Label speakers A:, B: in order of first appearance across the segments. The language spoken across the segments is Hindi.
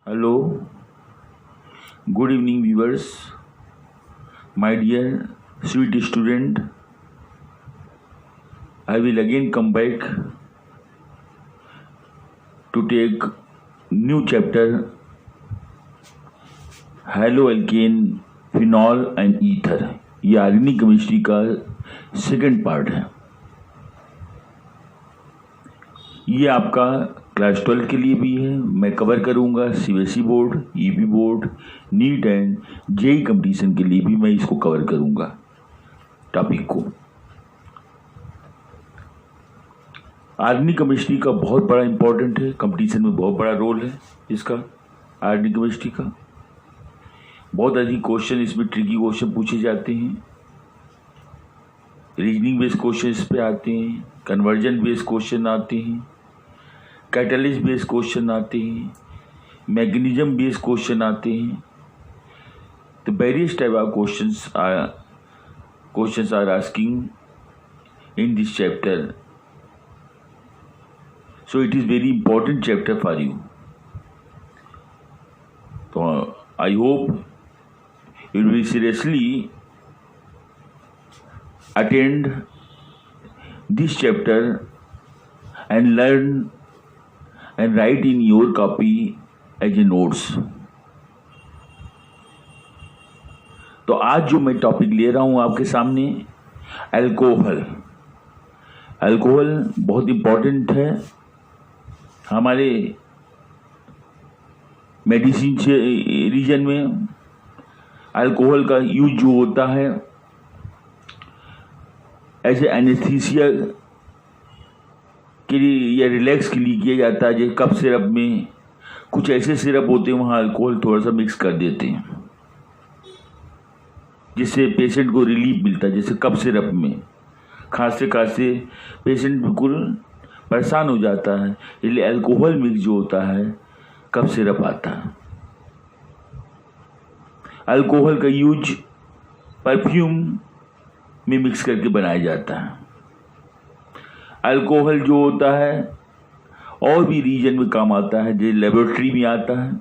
A: Hello, good evening, viewers. My dear sweet student, I will again come back to take new chapter haloalkane, phenol and ether. ये ऑर्गेनिक केमिस्ट्री का सेकंड पार्ट है। ये आपका क्लास 12 के लिए भी है। मैं कवर करूंगा सीबीएसई बोर्ड, ईपी board, NEET and JEE competition के लिए भी मैं इसको कवर करूंगा टॉपिक को। ऑर्गेनिक केमिस्ट्री का बहुत बड़ा इंपॉर्टेंट है, कंपटीशन में बहुत बड़ा रोल है इसका। ऑर्गेनिक केमिस्ट्री का बहुत अधिक क्वेश्चन इसमें ट्रिकी क्वेश्चन पूछे जाते हैं, रीजनिंग बेस्ड क्वेश्चन इस पे आते हैं, कन्वर्जन बेस्ड क्वेश्चन आते हैं, कैटलिस्ट बेस्ड क्वेश्चन आते हैं, मैग्नीज्म बेस्ड क्वेश्चन आते हैं। तो various type of questions are asking in this chapter, so it is very important chapter for you. So I hope you will seriously attend this chapter and learn and write in your copy as a notes. तो आज जो मैं टॉपिक ले रहा हूं आपके सामने, अल्कोहल। अल्कोहल बहुत इम्पोर्टेंट है हमारे मेडिसिन रीजन में। अल्कोहल का यूज जो होता है ऐसे एनेस्थीसिया के लिए या रिलैक्स के लिए किया जाता है। जैसे कफ सिरप में कुछ ऐसे सिरप होते हैं, वहाँ अल्कोहल थोड़ा सा मिक्स कर देते हैं जिससे पेशेंट को रिलीफ मिलता है। जैसे कफ सिरप में खांसते खांसते पेशेंट बिल्कुल परेशान हो जाता है, इसलिए अल्कोहल मिक्स जो होता है कफ सिरप आता है। अल्कोहल का यूज परफ्यूम में मिक्स करके बनाया जाता है। अल्कोहल जो होता है और भी रीजन में काम आता है, जैसे लेबोरेटरी में आता है।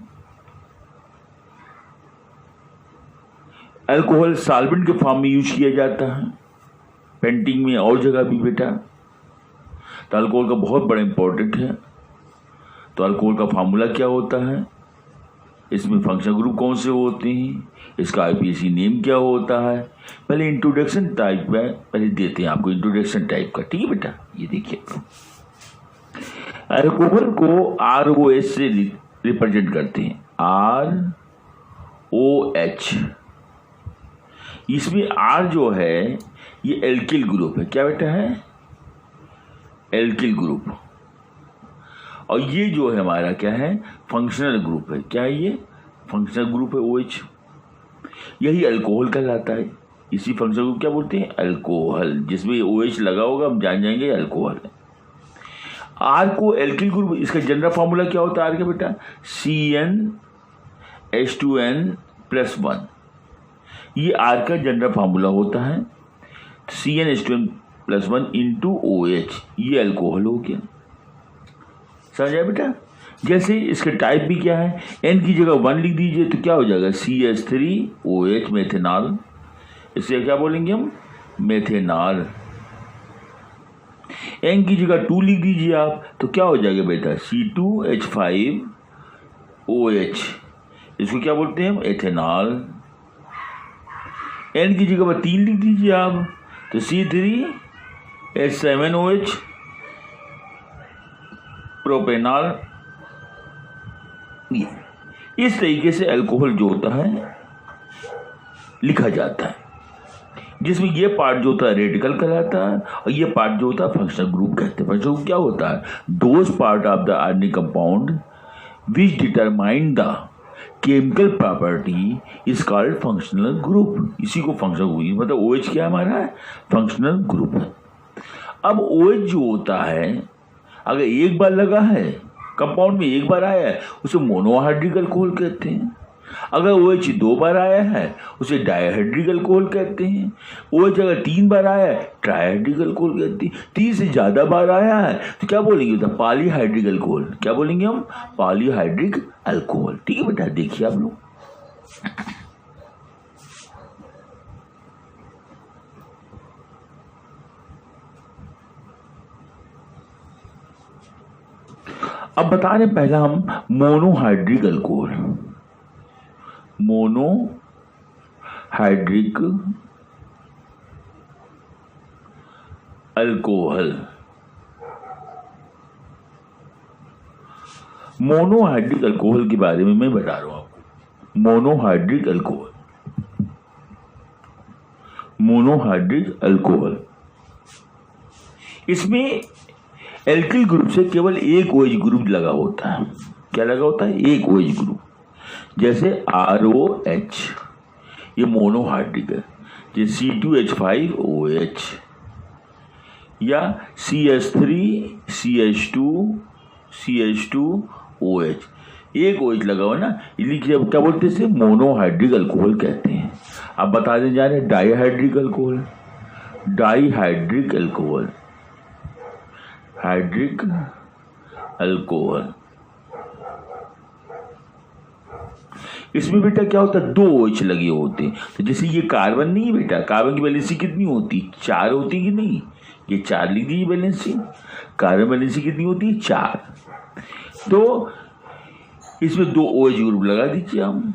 A: अल्कोहल सॉल्वेंट के फॉर्म में यूज किया जाता है, पेंटिंग में और जगह भी बेटा। तो अल्कोहल का बहुत बड़ा इंपॉर्टेंट है। तो अल्कोहल का फार्मूला क्या होता है, इसमें फंक्शनल ग्रुप कौन से होते हैं, इसका आईपीएसी नेम क्या होता है, पहले इंट्रोडक्शन टाइप में पहले देते हैं आपको, इंट्रोडक्शन टाइप का। ठीक है बेटा, ये देखिए अल्कोहल को ROH से रिप्रेजेंट करते हैं, ROH। इसमें R जो है ये एल्किल ग्रुप है। क्या बेटा है? Alkyl group. और ये जो है हमारा क्या है, फंक्शनल ग्रुप है। क्या है ये? फंक्शनल ग्रुप है OH। यही अल्कोहल कहलाता है। इसी फंक्शनल ग्रुप क्या बोलते हैं? अल्कोहल। जिसमें OH लगा होगा हम जान जाएंगे अल्कोहल है। R को एल्किल ग्रुप, इसका जनरल फार्मूला क्या होता है R का बेटा? CnH2n+1। ये R का जनरल फार्मूला होता है। CnH2n+1 इंटू OH, ये अल्कोहल हो गया। समझ आया बेटा? जैसे इसके टाइप भी क्या है, N की जगह 1 लिख दीजिए तो क्या हो जाएगा? CH3OH methanol. इसे क्या बोलेंगे हम? मेथेनॉल। N की जगह 2 लिख दीजिए आप तो क्या हो जाएगा बेटा? C2H5OH। इसको क्या बोलते हैं हम? एथेनॉल। N की जगह 3 लिख दीजिए आप तो C3H7OH प्रोपेनॉल। इस तरीके से अल्कोहल जो होता है लिखा जाता है, जिसमें ये पार्ट जो होता है रेडिकल कहलाता है और ये पार्ट जो होता है फंक्शनल ग्रुप कहते हैं। फंक्शनल ग्रुप क्या होता है? Those part of the organic compound which determine the chemical property is called functional group. इसी को फंक्शनल ग्रुप, मतलब OH क्या हमारा है? फंक्शनल ग्रुप है। अब OH जो होता है अगर एक बार लगा है कंपाउंड में, एक बार आया है, उसे मोनोहाइड्रिक अल्कोहल कहते हैं। अगर OH 2 बार आया है उसे डायहाइड्रिक अल्कोहल कहते हैं। OH अगर 3 बार आया है ट्राइहाइड्रिक अल्कोहल कहते हैं। 3 से ज्यादा बार आया है तो क्या बोलेंगे, तो पॉलीहाइड्रिक अल्कोहल। क्या बोलेंगे हम, पॉलीहाइड्रिक अल्कोहल। ठीक है बेटा, देखिए आप लोग। अब बता रहे पहला हम monohydric alcohol. Monohydric alcohol. Monohydric alcohol के बारे में मैं बता रहा हूं आपको। मोनोहाइड्रिक अल्कोहल, मोनोहाइड्रिक अल्कोहल, इसमें एल्किल ग्रुप से केवल एक OH ग्रुप लगा होता है। क्या लगा होता है, एक OH ग्रुप। जैसे ROH, ये मोनोहाइड्रिक है। जैसे C2H5OH या CH3CH2OH, एक OH लगा हुआ ना, इसलिए क्या बोलते हैं, मोनोहाइड्रिक अल्कोहल कहते हैं। अब बता दें जा रहे dihydric alcohol. Dihydric alcohol, hydric alcohol, इसमें बेटा क्या होता है, 2 OH लगे होते हैं। तो जैसे ये कार्बन नहीं है बेटा, कार्बन की वैलेंसी कितनी होती, 4 होती कि नहीं, ये 4 लिख दीजिए वैलेंसी। कार्बन वैलेंसी कितनी होती है, 4। तो इसमें 2 OH ग्रुप लगा दीजिए हम,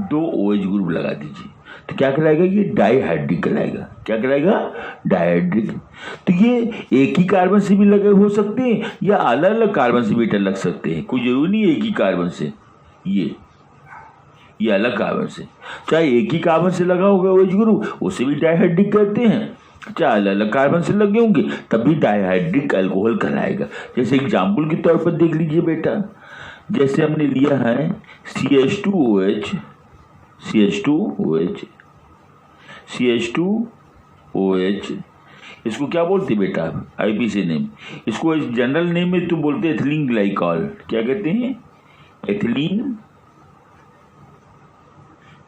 A: 2 OH ग्रुप लगा दीजिए, तो क्या कहलाएगा, ये डाईहाइड्रिक कहलाएगा। क्या कहलाएगा, डाईहाइड्रिक। तो ये एक ही कार्बन से भी लगे हो सकते हैं या अलग अलग कार्बन से बेटा लग सकते हैं, कोई जरूरी नहीं एक ही कार्बन से। ये अलग कार्बन से, चाहे एक ही कार्बन से लगा होगा OH ग्रुप, उसे भी डाईहाइड्रिक कहते हैं। चाहे अलग अलग कार्बन से लगे होंगे तब भी डाईहाइड्रिक अल्कोहल कहलाएगा। जैसे एग्जाम्पल के तौर पर देख लीजिए बेटा, जैसे हमने लिया है CH2OH, CH2OH, इसको क्या बोलते बेटा, IPC नेम। इसको जनरल नेम में तो बोलते हैं एथिलीन ग्लाइकॉल। क्या कहते हैं, एथिलीन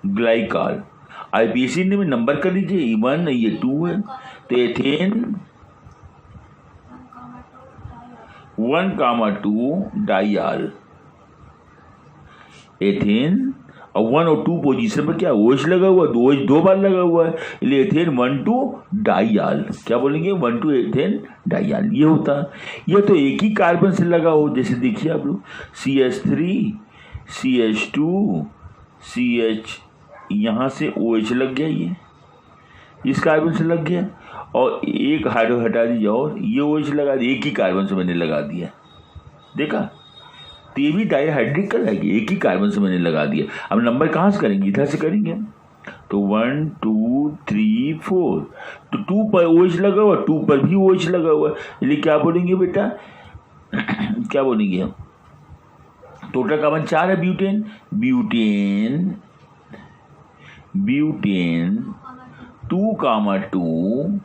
A: ग्लाइकॉल। IPC नेम में नंबर कर लीजिए, ये 1 ये 2 है, तो एथेन 1,2 डाइयाल। एथेन और 1 और 2 पोजीशन पर क्या OH लगा हुआ है, OH 2 बार लगा हुआ है, इसलिए एथेन 1,2 डाइयाल। क्या बोलेंगे, 1,2 एथेन डाइयाल, ये होता है। ये तो एक ही कार्बन से लगा हो, जैसे देखिए आप लोग CH3 CH2 CH, यहाँ से OH लग गया, ये इस कार्बन से लग गया, और एक हाइड्रो हटा दीजिए और ये OH लगा दिया, एक ही कार्बन से मैंने लगा दिया, देखा, तो ये भी डाईहाइड्रिक कहलाएगी, एक ही कार्बन से मैंने लगा दिया। अब नंबर कहाँ से करेंगे, इधर से करेंगे, तो 1 2 3 4, तो 2 पर OH लगा हुआ, 2 पर भी OH लगा हुआ, इसलिए क्या बोलेंगे बेटा, क्या बोलेंगे हम, टोटल कार्बन 4 है, ब्यूटेन, ब्यूटेन ब्यूटेन 2,2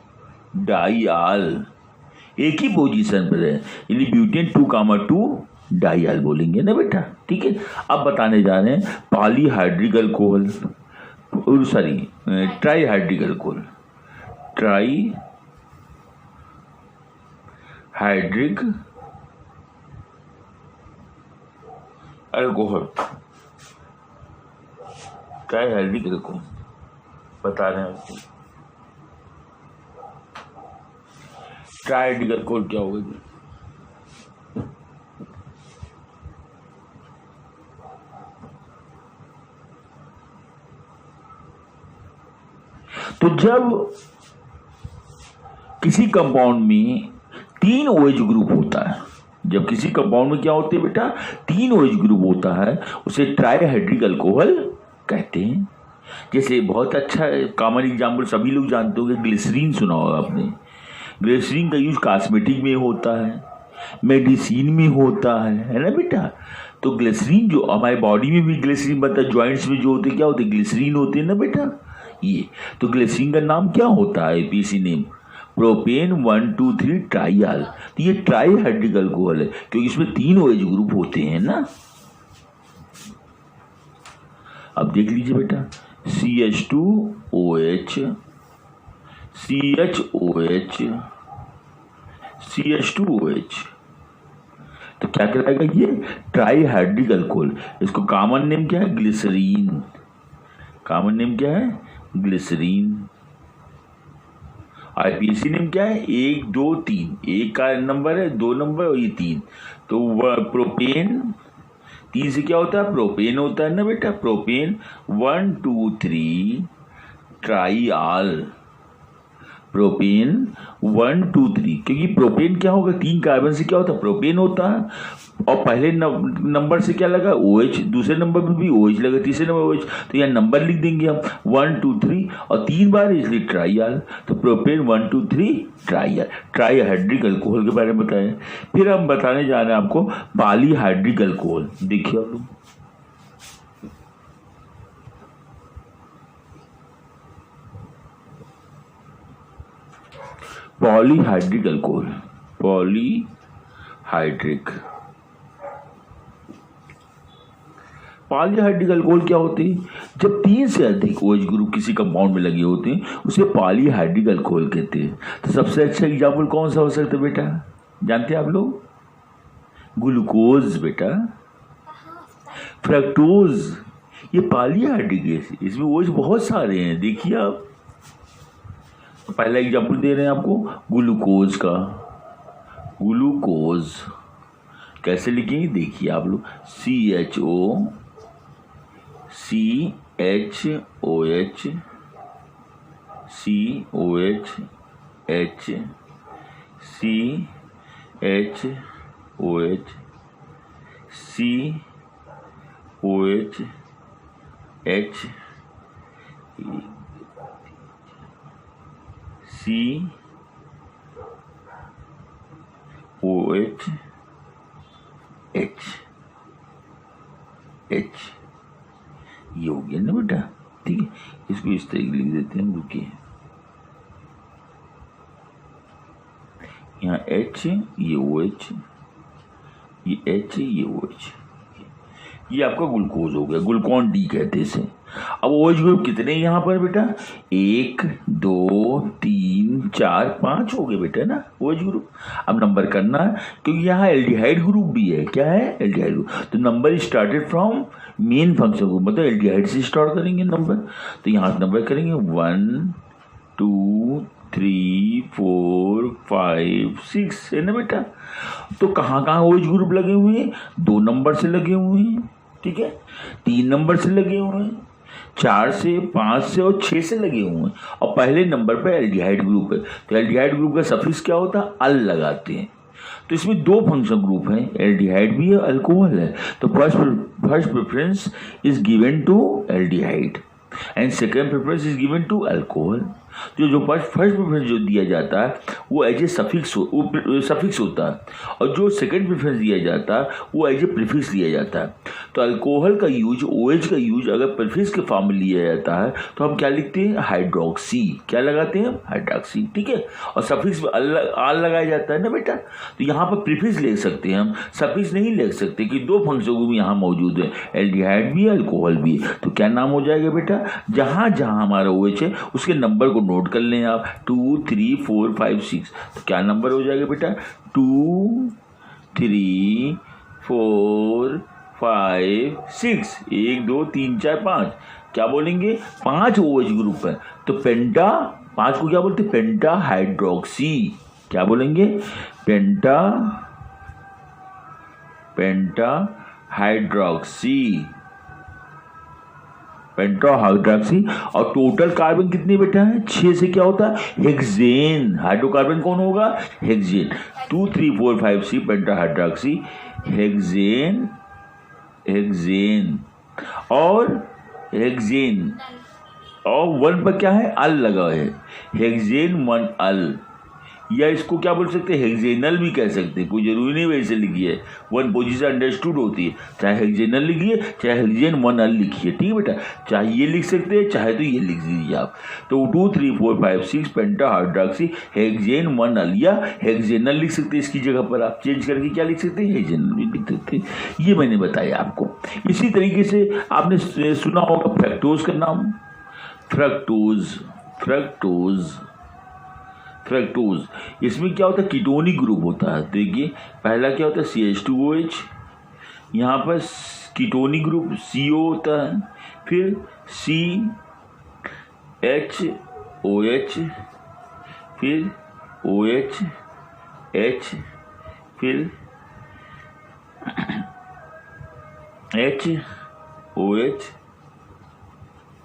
A: डाइयाल, एक ही पोजीशन पर है, इसलिए ब्यूटेन 2,2 डाइयाल बोलेंगे ना बेटा। ठीक है, अब बताने जा रहे हैं polyhydric alcohol, sorry trihydric alcohol. Trihydric alcohol, trihydric alcohol बता रहे हैं आपको। ट्राईहाइड्रिक अल्कोहल क्या होगा, तो जब किसी कंपाउंड में 3 OH ग्रुप होता है, जब किसी कंपाउंड में क्या होते हैं बेटा, 3 OH ग्रुप होता है, उसे ट्राईहाइड्रिक अल्कोहल कहते हैं। जैसे बहुत अच्छा कॉमन एग्जाम्पल सभी लोग जानते होंगे, ग्लिसरीन सुना होगा आपने। ग्लिसरीन का यूज कॉस्मेटिक में होता है, मेडिसिन में होता है ना बेटा। तो ग्लिसरीन जो हमारी बॉडी में भी ग्लिसरीन बनता है, ज्वाइंट्स में जो होते क्या होते, ग्लिसरीन होते हैं ना बेटा। ये तो ग्लिसरीन का नाम क्या होता है, IPC नेम प्रोपेन 1,2,3 ट्राइयाल। तो ये ट्राईहाइड्रिक अल्कोहल है क्योंकि इसमें 3 OH ग्रुप होते हैं ना। अब देख लीजिए बेटा, CH2OH, CHOH, CH2OH, तो क्या कहलाएगा ये? Trihydric alcohol. इसको कॉमन नेम क्या है? ग्लिसरीन। कॉमन नेम क्या है? ग्लिसरीन। आईपीसी नेम क्या है? 1 2 3, एक का नंबर है, 2 नंबर और ये 3, तो प्रोपेन। 3 से क्या होता है? प्रोपेन होता है ना बेटा, प्रोपेन 1 2 3 ट्राईआल। प्रोपेन 1 2 3, क्योंकि प्रोपेन क्या होगा? 3 कार्बन से क्या होता है? प्रोपेन होता है, और पहले नंबर से क्या लगा? OH, दूसरे नंबर पे भी OH लगा, तीसरे नंबर OH, तो यहाँ नंबर लिख देंगे हम 1 2 3 और 3 बार, इसलिए ट्राईआल। तो प्रोपेन 1 2 3 ट्राईआल, ट्राईहाइड्रिक अल्कोहल के बारे में बताएं। फिर हम बताने जा रहे हैं आपको पॉलीहाइड्रिक अल्कोहल। देखिए आप लोग, पॉलीहाइड्रिक अल्कोहल, पॉलीहाइड्रिक अल्कोहल क्या होते हैं? जब 3 से अधिक OH ग्रुप किसी कंपाउंड में लगे होते हैं उसे पॉलीहाइड्रिक अल्कोहल कहते हैं। तो सबसे अच्छा एग्जाम्पल कौन सा हो सकता है बेटा? जानते हैं आप लोग? ग्लूकोज बेटा, फ्रक्टोज, ये पॉलीहाइड्रिक है, इसमें OH बहुत सारे हैं। देखिए आप, पहला एग्जाम्पल दे रहे हैं आपको ग्लूकोज का। ग्लूकोज कैसे लिखेंगे? देखिए आप लोग, CHO, CHOH, COH, H, CHOH, COH, H, COH, H, ये हो गया ना बेटा। ठीक है, इसको इस तरीके लिख देते हैं, रुकिए, यहाँ H, ये OH, ये H, ये OH, ये आपका ग्लूकोज हो गया, ग्लूकॉन डी कहते हैं इसे। अब OH ग्रुप कितने यहाँ पर बेटा? 1 2 3 4 5 हो गए बेटा ना OH ग्रुप। अब नंबर करना है, क्योंकि यहाँ एल्डिहाइड ग्रुप भी है। क्या है? Aldehyde group. तो number started from main function group, मतलब एल्डिहाइड से स्टार्ट करेंगे नंबर। तो यहाँ नंबर करेंगे 1 2 3 4 5 6, है ना बेटा। तो कहाँ कहाँ OH ग्रुप लगे हुए हैं? 2 नंबर से लगे हुए हैं, ठीक है, 3 नंबर से लगे हुए हैं, 4 से, 5 से और 6 से लगे हुए हैं, और पहले नंबर पे एल्डिहाइड ग्रुप है। तो एल्डिहाइड ग्रुप का सफिक्स क्या होता है? अल लगाते हैं। तो इसमें 2 फंक्शन ग्रुप हैं, एल्डिहाइड भी है, अल्कोहल है। तो first preference is given to aldehyde and second preference is given to alcohol. जो फर्स्ट प्रेफरेंस जो दिया जाता है वो एज ए सफिक्स होता है, और जो सेकंड प्रेफरेंस दिया जाता है वो एज ए प्रीफिक्स दिया जाता है। तो अल्कोहल का यूज, OH का यूज अगर प्रीफिक्स के फॉर्म में लिया जाता है तो हम क्या लिखते हैं? हाइड्रोक्सी। क्या लगाते हैं? हाइड्रोक्सी, ठीक है। और सफिक्स में आल लगाया जाता है ना बेटा। तो यहाँ पर प्रीफिक्स ले सकते हैं हम, सफिक्स नहीं ले सकते, कि 2 फंक्शन ग्रुप यहाँ मौजूद है, एल्डिहाइड भी है, अल्कोहल भी है। तो क्या नाम हो जाएगा बेटा? जहाँ जहाँ हमारा OH है उसके नंबर को नोट कर लें आप, 2 3 4 5 6। तो क्या नंबर हो जाएगा बेटा? 2 3 4 5 6, 1 2 3 4 5। क्या बोलेंगे? 5 OH ग्रुप है, तो पेंटा, 5 को क्या बोलते हैं? पेंटा हाइड्रोक्सी। क्या बोलेंगे? पेंटा हाइड्रोक्सी, पेंटाहाइड्रोक्सी। और टोटल कार्बन कितने बेटा है? 6 से क्या होता है? हेक्सेन। हाइड्रोकार्बन कौन होगा? हेक्सेन। 2 3 4 5 6 पेंटाहाइड्रोक्सी, हेक्सेन, और हेक्सेन, और 1 पर क्या है? अल लगा है, हेक्सेन 1 अल, या इसको क्या बोल सकते हैं, हेक्सेनल भी कह सकते हैं, कोई जरूरी नहीं वैसे लिखिए, वन पोजीशन अंडरस्टूड होती है, चाहे हेक्सेनल लिखिए चाहे हेक्सेन 1 अल लिखिए, ठीक है बेटा, चाहे ये लिख सकते हैं चाहे तो ये लिख दीजिए आप। तो 2 3 4 5 6 पेंटा हाइड्रोक्सी हेक्सेन 1 अल या हेक्सेनल लिख सकते हैं, इसकी जगह पर आप चेंज करके क्या लिख सकते हैं, हेक्सेनल भी लिख सकते हैं। ये मैंने बताया आपको। इसी तरीके से आपने सुना होगा फ्रक्टोज का नाम, फ्रक्टोज इसमें क्या होता है, कीटोनिक ग्रुप होता है। देखिए पहला क्या होता है CH2OH, यहाँ पर कीटोनिक ग्रुप CO होता है, फिर CHOH, फिर OH H, फिर HOH,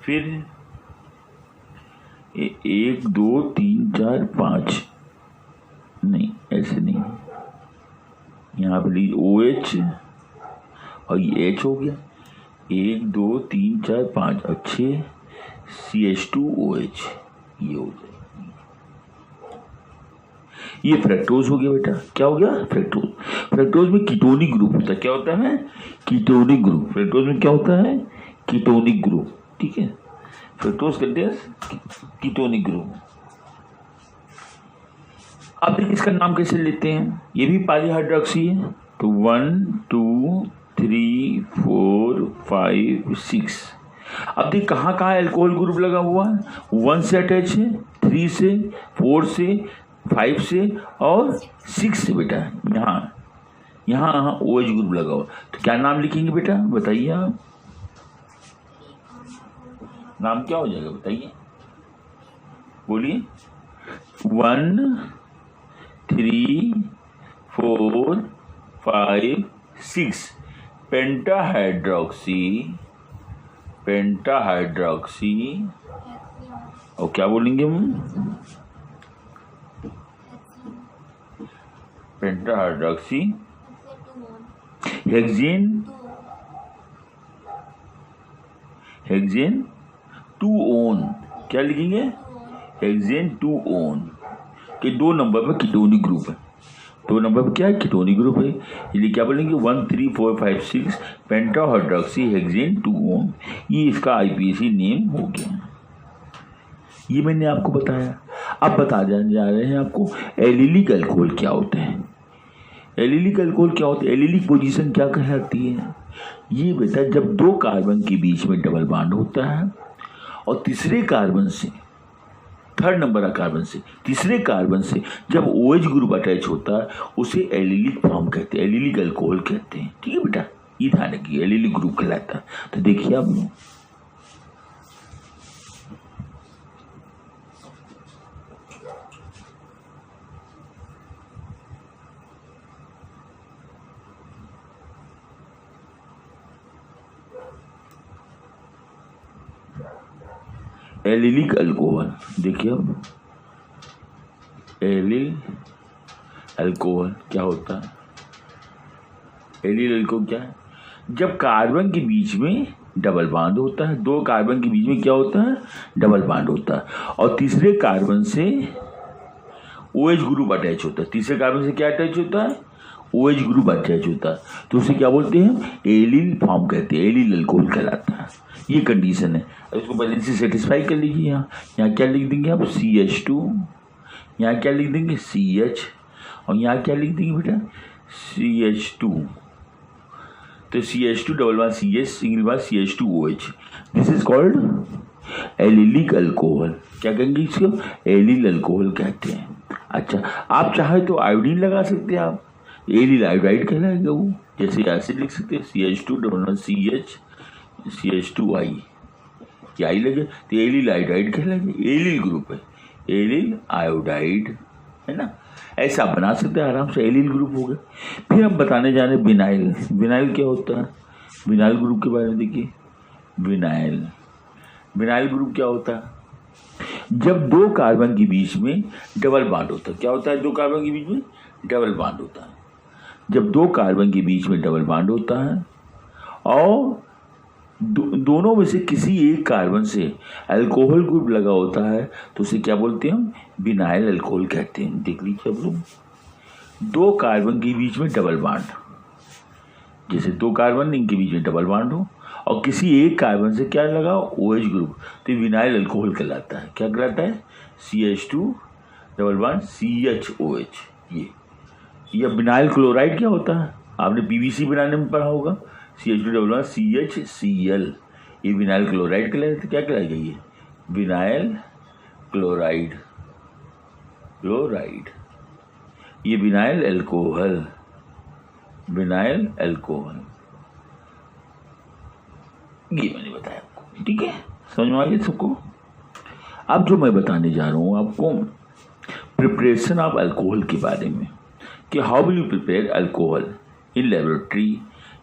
A: फिर 1 2 3 4 5, नहीं ऐसे नहीं, यहाँ पे लीजिए OH और ये H हो गया, 1 2 3 4 5 और 6 CH2OH, ये हो जाएगा, ये फ्रक्टोज हो गया बेटा। क्या हो गया, फ्रक्टोज में कीटोनिक ग्रुप होता है। क्या होता है, कीटोनिक ग्रुप। फ्रक्टोज में क्या होता है, कीटोनिक ग्रुप, ठीक है। Fructose contains ketonic group. अब देखिए इसका नाम कैसे लेते हैं, ये भी पॉलीहाइड्रोक्सी है। तो 1 2 3 4 5 6। अब देख कहाँ कहाँ एल्कोहल ग्रुप लगा हुआ है, 1 से अटैच है, 3 से, 4 से, 5 से और 6 से बेटा। यहाँ OH ग्रुप लगा हुआ। तो क्या नाम लिखेंगे बेटा, बताइए आप, नाम क्या हो जाएगा बताइए, बोलिए। 1 3 4 5 6 पेंटाहाइड्रोक्सी और क्या बोलेंगे हम, पेंटाहाइड्रोक्सी हेक्सेन 2 ओन। क्या लिखेंगे, हेक्सेन 2 ओन के 2 नंबर पर कीटोनिक ग्रुप है। 2 नंबर पर क्या है, कीटोनिक ग्रुप है, इसलिए क्या बोलेंगे 1 3 4 5 6 पेंटाहाइड्रोक्सी हेक्सेन 2 ओन। ये इसका IPAC नेम हो गया। ये मैंने आपको बताया। अब बता जा रहे हैं आपको एलिलिक अल्कोहल क्या होते हैं। एलिलिक अल्कोहल क्या होता है, एलिलिक पोजीशन क्या कहलाती है। ये बेटा जब 2 कार्बन के बीच में डबल बॉन्ड होता है और तीसरे कार्बन से, 3rd नंबर का कार्बन से तीसरे कार्बन से जब OH ग्रुप अटैच होता है उसे एलिलिक फॉर्म कहते हैं, एलिलिक अल्कोहल कहते हैं, ठीक है बेटा। ये ध्यान रखिए, एलिलिक ग्रुप कहलाता है। तो देखिए आप एलिलिक अल्कोहल, देखिए अब एलिल अल्कोहल क्या होता है। एलिल अल्कोहल क्या है, जब कार्बन के बीच में डबल बॉन्ड होता है, 2 कार्बन के बीच में क्या होता है, डबल बॉन्ड होता है और तीसरे कार्बन से OH ग्रुप अटैच होता है। तीसरे कार्बन से क्या अटैच होता है, OH ग्रुप अटैच होता है, तो उसे क्या बोलते हैं, एलिल फॉर्म कहते हैं, एलिल अल्कोहल कहलाता है। ये कंडीशन है, इसको पहले से सेटिस्फाई कर लीजिए। यहाँ क्या लिख देंगे आप, CH2, यहाँ क्या लिख देंगे CH, और यहाँ क्या लिख देंगे बेटा CH2। तो CH2 double bar CH single bar CH2OH, this is called allylic alcohol. क्या कहेंगे इसको, एलिल अल्कोहल कहते हैं। अच्छा, आप चाहे तो आयोडीन लगा सकते हैं, आप एलिल आयोडाइड कहलाएगा वो, जैसे एसिड लिख सकते हैं CH2 डबल बार CH CH2I, क्या आई लगे तो एलिल आयोडाइड कहलाएगा, एलिल ग्रुप है, एलिल आयोडाइड है ना। ऐसा बना सकते हैं आराम से, एलिल ग्रुप हो गया। फिर हम बताने जा रहे हैं विनाइल। विनाइल क्या होता है, विनाइल ग्रुप के बारे में देखिए। विनाइल ग्रुप क्या होता है, जब 2 कार्बन के बीच में डबल बॉन्ड होता है। क्या होता है, 2 कार्बन के बीच में डबल बॉन्ड होता है। जब 2 कार्बन के बीच में डबल बॉन्ड होता है और दोनों में से किसी एक कार्बन से अल्कोहल ग्रुप लगा होता है तो उसे क्या बोलते हैं हम? विनाइल अल्कोहल कहते हैं। देख लीजिए अब लोग, दो कार्बन के बीच में डबल बॉन्ड, जैसे दो कार्बन इनके बीच में डबल बॉन्ड हो और किसी एक कार्बन से क्या लगा, OH ग्रुप, तो विनाइल अल्कोहल कहलाता है। क्या कहलाता है? CH2 double bond CHOH। ये विनाइल क्लोराइड क्या होता है? आपने PVC बनाने में पढ़ा होगा, CH2 डबल बॉन्ड CHCl, ये विनाइल क्लोराइड कहलाता है। क्या कहलाएगा ये? विनाइल क्लोराइड, ये विनाइल अल्कोहल, विनाइल अल्कोहल, ये मैंने बताया आपको। ठीक है, समझ में आ गया सबको? अब जो मैं बताने जा रहा हूँ आपको प्रिपरेशन ऑफ अल्कोहल के बारे में, कि how will you prepare alcohol in laboratory,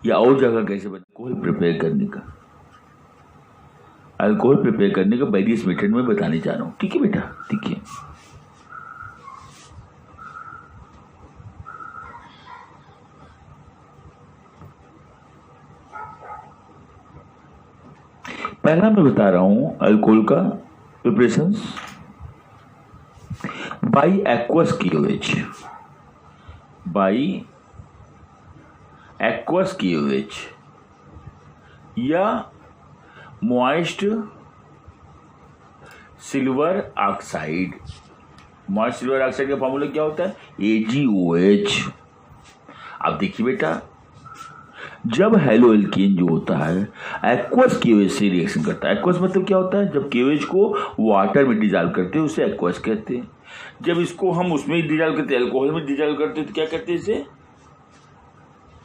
A: या और जगह कैसे अल्कोहल प्रिपेयर करने का, अल्कोहल प्रिपेयर करने का वेरियस मेथड में बताने जा रहा हूँ। ठीक है बेटा, ठीक है। पहला मैं बता रहा हूं अल्कोहल का preparation by aqueous KOH, by aqueous KOH या moist silver oxide. Moist silver oxide का फॉर्मूला क्या होता है? AgOH। अब देखिए बेटा, जब हेलो एल्केन जो होता है एक्वस KOH से रिएक्शन करता है। एक्वस मतलब क्या होता है? जब KOH को वाटर में डिजॉल्व करते हैं उसे एक्वस कहते हैं। जब इसको हम उसमें डिजॉल्व करते हैं, अल्कोहल में डिजॉल्व करते हैं, तो क्या कहते हैं? इसे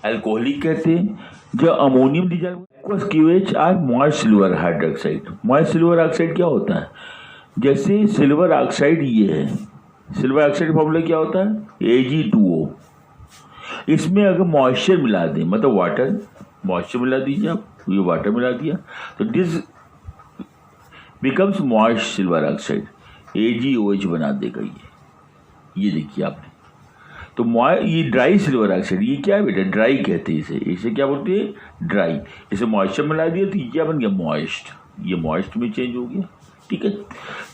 A: अल्कोहलिक कहते हैं। जब अमोनियम डिजॉल्व, एक्वस KOH और moist silver hydroxide. Moist silver oxide क्या होता है? जैसे सिल्वर ऑक्साइड ये है, सिल्वर ऑक्साइड फॉर्मूला क्या होता है? Ag2O। इसमें अगर मॉइस्चर मिला दें, मतलब वाटर, मॉइस्चर मिला दीजिए आप, ये वाटर मिला दिया तो this becomes moist silver oxide, AgOH बना देगा ये देखिए आपने। तो ये ड्राई सिल्वर ऑक्साइड, ये क्या है बेटा? ड्राई कहते हैं इसे क्या बोलते हैं? ड्राई। इसे मॉइस्चर मिला दिया तो ये क्या बन गया? मॉइस्ट। ये मॉइस्ट में चेंज हो गया। ठीक है,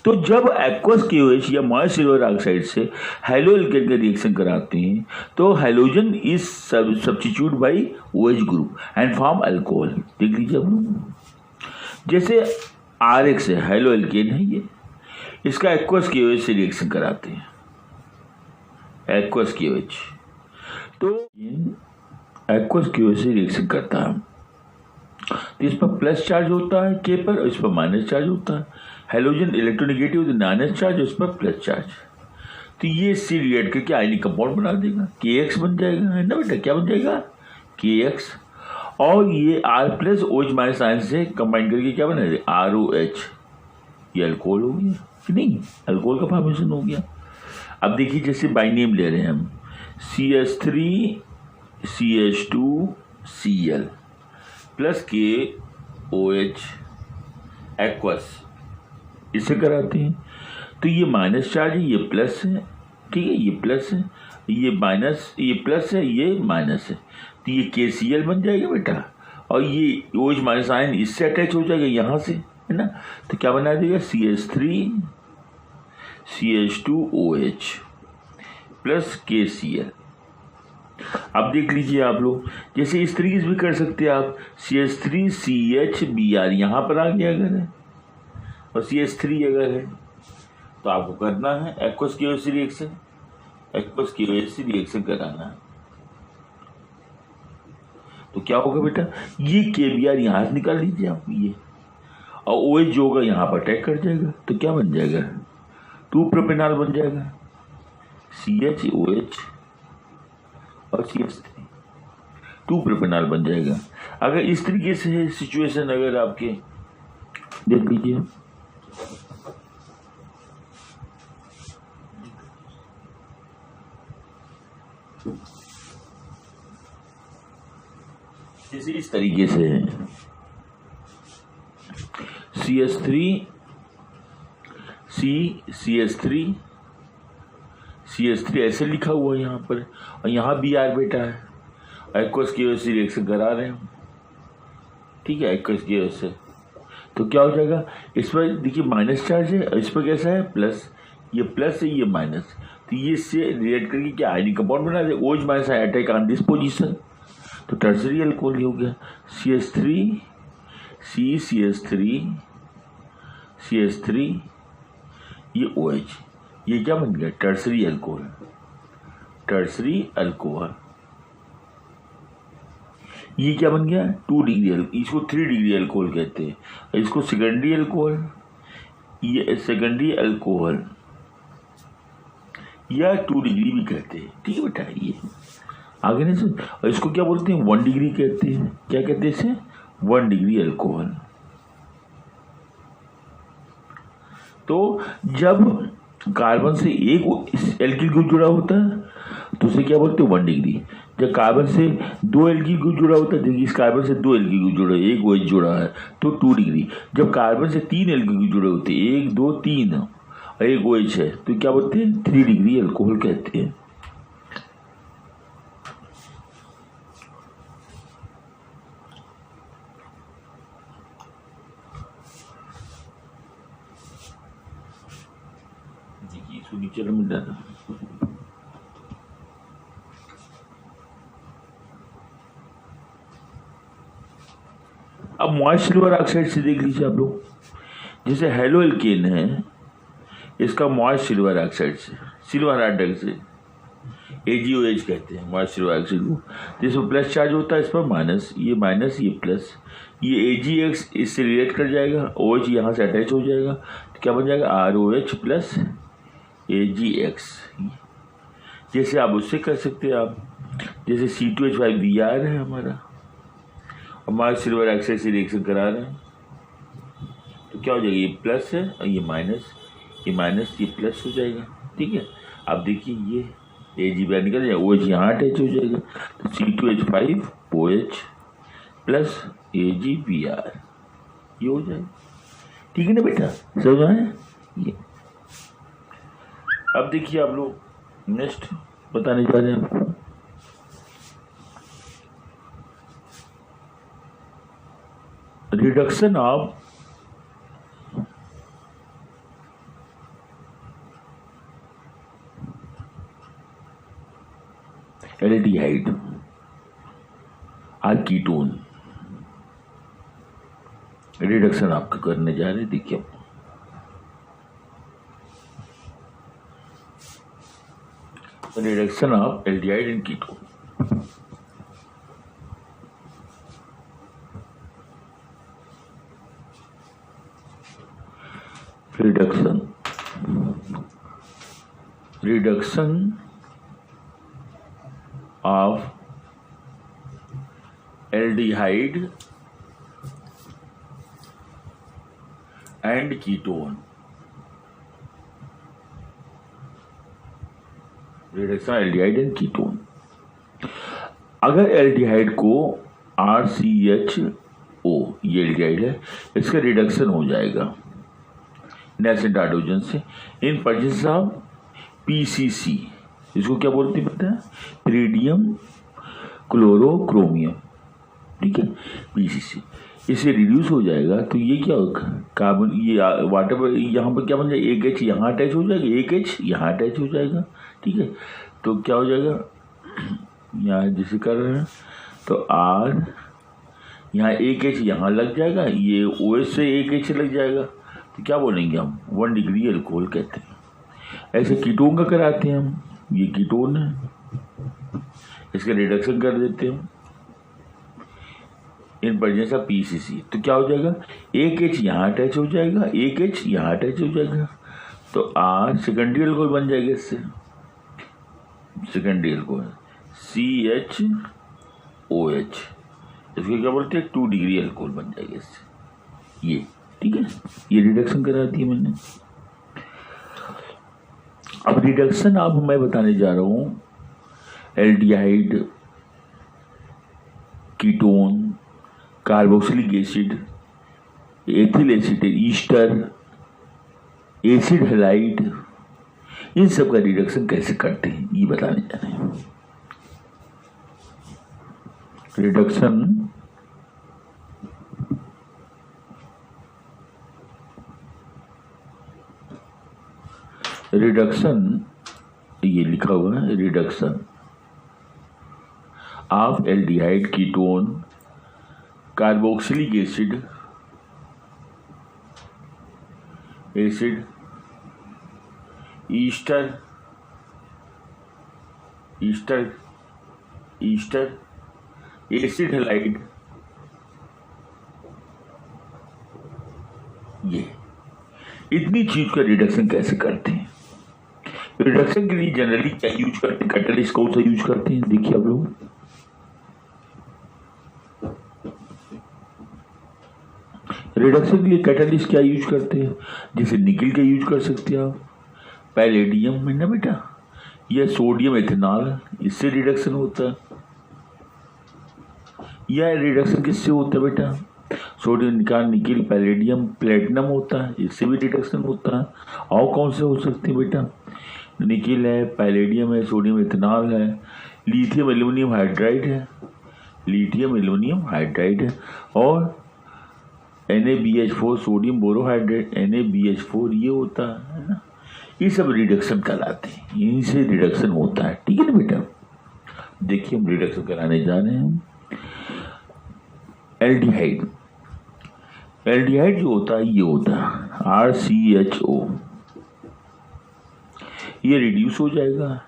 A: तो जब एक्वस KOH या मॉइस्ट सिल्वर ऑक्साइड से हेलो एल्केन का रिएक्शन कराते हैं तो halogen is substitute by OH group and form alcohol. देख लीजिए आप लोग, जैसे RX है, हेलो एल्केन है ये, इसका एक्वस KOH से रिएक्शन कराते हैं, एक्वस KOH, तो एक्वस KOH से रिएक्शन करता है तो इस पर प्लस चार्ज होता है K पर और इस पर माइनस चार्ज होता है। हेलोजन इलेक्ट्रोनेगेटिव तो माइनस चार्ज, उस पर प्लस चार्ज, तो ये इससे रिएक्ट करके आयनिक कंपाउंड बना देगा, KX बन जाएगा, है ना बेटा? क्या बन जाएगा? KX। और ये R plus OH minus ion से कंबाइन करके क्या बना देगा? ROH। ये अल्कोहल हो गया कि नहीं? अल्कोहल का फॉर्मेशन हो गया। अब देखिए, जैसे बाई नेम ले रहे हैं हम, CH3 CH2 Cl plus KOH aqueous, इसे कराते हैं तो ये माइनस चार्ज है, ये प्लस है। ठीक है, ये प्लस है, ये माइनस, ये प्लस है, ये माइनस है, तो ये KCl बन जाएगा बेटा। और ये OH माइनस आयन इससे अटैच हो जाएगा यहाँ से, है ना? तो क्या बना देगा? CH3 CH2OH plus KCl। अब देख लीजिए आप लोग, जैसे इस तरीके से भी कर सकते हैं आप, CH3 CHBr यहाँ पर आ गया अगर है और CH3 अगर है तो आपको करना है एक्वस KOH से रिएक्शन, एक्वस KOH से रिएक्शन कराना है। तो क्या होगा बेटा? ये KBr यहाँ से निकाल लीजिए आप, ये, और OH जो होगा यहाँ पर अटैक कर जाएगा तो क्या बन जाएगा? 2 प्रोपेनॉल बन जाएगा, CHOH और CH3, 2 प्रोपेनॉल बन जाएगा। अगर इस तरीके से है सिचुएशन, अगर आपके देख लीजिए, जैसे इस तरीके से है, CH3 ऐसे लिखा हुआ है यहाँ पर, और यहाँ Br बेटा है, एक्वस KOH से रिएक्शन करा रहे हैं। ठीक है, एक्वस की वजह से। तो क्या हो जाएगा, इस पर देखिए माइनस चार्ज है और इस पर कैसा है प्लस, ये प्लस है ये माइनस, तो ये इससे रिलेट करके क्या आयनिक कंपाउंड बना दे, OH minus attack on this position, तो टर्सरी अल्कोहल हो गया। CH3 CH3 ये OH, ये क्या बन गया टर्सरी अल्कोहल। ये क्या बन गया 2 डिग्री, इसको 3 डिग्री अल्कोहल कहते हैं, इसको सेकेंडरी अल्कोहल, ये सेकेंडरी अल्कोहल या 2 डिग्री भी कहते हैं। ठीक है बेटा, ये आगे नहीं सुन। और इसको क्या बोलते हैं 1 डिग्री कहते हैं, क्या कहते हैं इसे 1 डिग्री अल्कोहल। तो जब कार्बन से एक एल्किल ग्रुप जुड़ा होता है तो उसे क्या बोलते हैं 1 डिग्री। जब कार्बन से 2 एल्किल ग्रुप जुड़ा होता है, देखिए इस कार्बन से 2 एल्किल ग्रुप जुड़ा है, एक OH जुड़ा है तो 2 डिग्री। जब कार्बन से 3 एल्किल ग्रुप जुड़े होते हैं, 1 2 3 और एक OH है, तो क्या बोलते हैं 3 डिग्री अल्कोहल कहते हैं। इसको नीचे मिल जाता। अब मॉइस्ट सिल्वर ऑक्साइड से देख लीजिए आप लोग, जैसे हेलो एल्केन है, इसका मॉइस्ट सिल्वर ऑक्साइड से, सिल्वर हाइड्राइड से AgOH कहते हैं मॉइस्ट सिल्वर ऑक्साइड को। जिसमें प्लस चार्ज होता है, इस पर माइनस ये प्लस, ये AgX इससे रिलेट कर जाएगा, OH यहाँ से अटैच हो जाएगा, तो क्या बन जाएगा ROH प्लस AgX। जैसे आप उससे कर सकते हैं, आप जैसे C2H5Br है हमारा, हमारा सिल्वर ऑक्साइड से रिएक्शन करा रहे हैं, तो क्या हो जाएगा ये प्लस है और ये माइनस, ये प्लस हो जाएगा। ठीक है, आप देखिए ये Ag बाहर निकल जाएगा, OH यहाँ अटैच हो जाएगा, तो C2H5OH प्लस AgBr ये हो जाएगा। ठीक है ना बेटा, समझ में आया ये। अब देखिए आप लोग नेक्स्ट बताने जा रहे हैं आपको, रिडक्शन ऑफ एल्डिहाइड और कीटोन, रिडक्शन आपको करने जा रहे हैं। देखिए reduction of aldehyde and ketone. Reduction of aldehyde and ketone, reduction aldehyde and ketone. अगर एल्डिहाइड को RCHO, ये एल्डिहाइड है, इसका रिडक्शन हो जाएगा नेसेंट हाइड्रोजन से इन प्रेजेंस ऑफ PCC, इसको क्या बोलते हैं पता है, पेरिडियम क्लोरोक्रोमियम। ठीक है, PCC, इससे रिड्यूस हो जाएगा, तो ये क्या होगा कार्बन, ये वाटर यहाँ पर क्या बन जाएगा, एक H यहाँ अटैच हो जाएगा, एक H यहाँ अटैच हो जाएगा। ठीक है, तो क्या हो जाएगा, यहाँ जैसे कर रहे हैं तो R यहाँ एक H यहाँ लग जाएगा, ये OH से एक H लग जाएगा, तो क्या बोलेंगे हम 1 डिग्री अल्कोहल कहते हैं। ऐसे कीटोन का कराते हैं हम, ये कीटोन है, इसका रिडक्शन कर देते हैं इन प्रेजेंस ऑफ PCC, तो क्या हो जाएगा एक H यहाँ अटैच हो जाएगा, एक H यहाँ अटैच हो जाएगा, तो R सेकेंडरी अल्कोहल बन जाएगा, इससे सेकेंडरी अल्कोहल CHOH, इसको क्या बोलते हैं 2 डिग्री अल्कोहल बन जाएगा इससे ये। ठीक है, ये रिडक्शन करा दी है मैंने। अब रिडक्शन अब मैं बताने जा रहा हूँ aldehyde, ketone, carboxylic acid, ethyl acid, ester, acid halide, इन सब का रिडक्शन कैसे करते हैं ये बताने जा रहे हैं। रिडक्शन रिडक्शन, ये लिखा हुआ है reduction of aldehyde ketone carboxylic acid ester acid halide, ये इतनी चीज का रिडक्शन कैसे करते हैं? रिडक्शन के लिए जनरली क्या यूज करते हैं? कैटलिस्ट कौन सा यूज करते हैं? देखिए आप लोग, रिडक्शन के लिए कैटलिस्ट क्या यूज करते हैं? जैसे निकिल का यूज कर सकते हैं आप, पैलेडियम है ना बेटा, या सोडियम एथेनॉल, इससे रिडक्शन होता है। यह रिडक्शन किससे होता है बेटा? सोडियम निकाल निकिल पैलेडियम प्लेटिनम होता है, इससे भी रिडक्शन होता है। और कौन से हो सकते हैं बेटा? निकिल है, पैलेडियम है, सोडियम एथेनॉल है, लिथियम एल्यूमिनियम हाइड्राइड है, और NaBH4 सोडियम बोरोहाइड्रेट NaBH4 ये होता है ना। ये सब रिडक्शन कहलाते हैं, यहीं से रिडक्शन होता है। ठीक है ना बेटा? देखिए हम रिडक्शन कराने जा रहे हैं। एल्डिहाइड जो होता है ये होता है RCHO, ये रिड्यूस हो जाएगा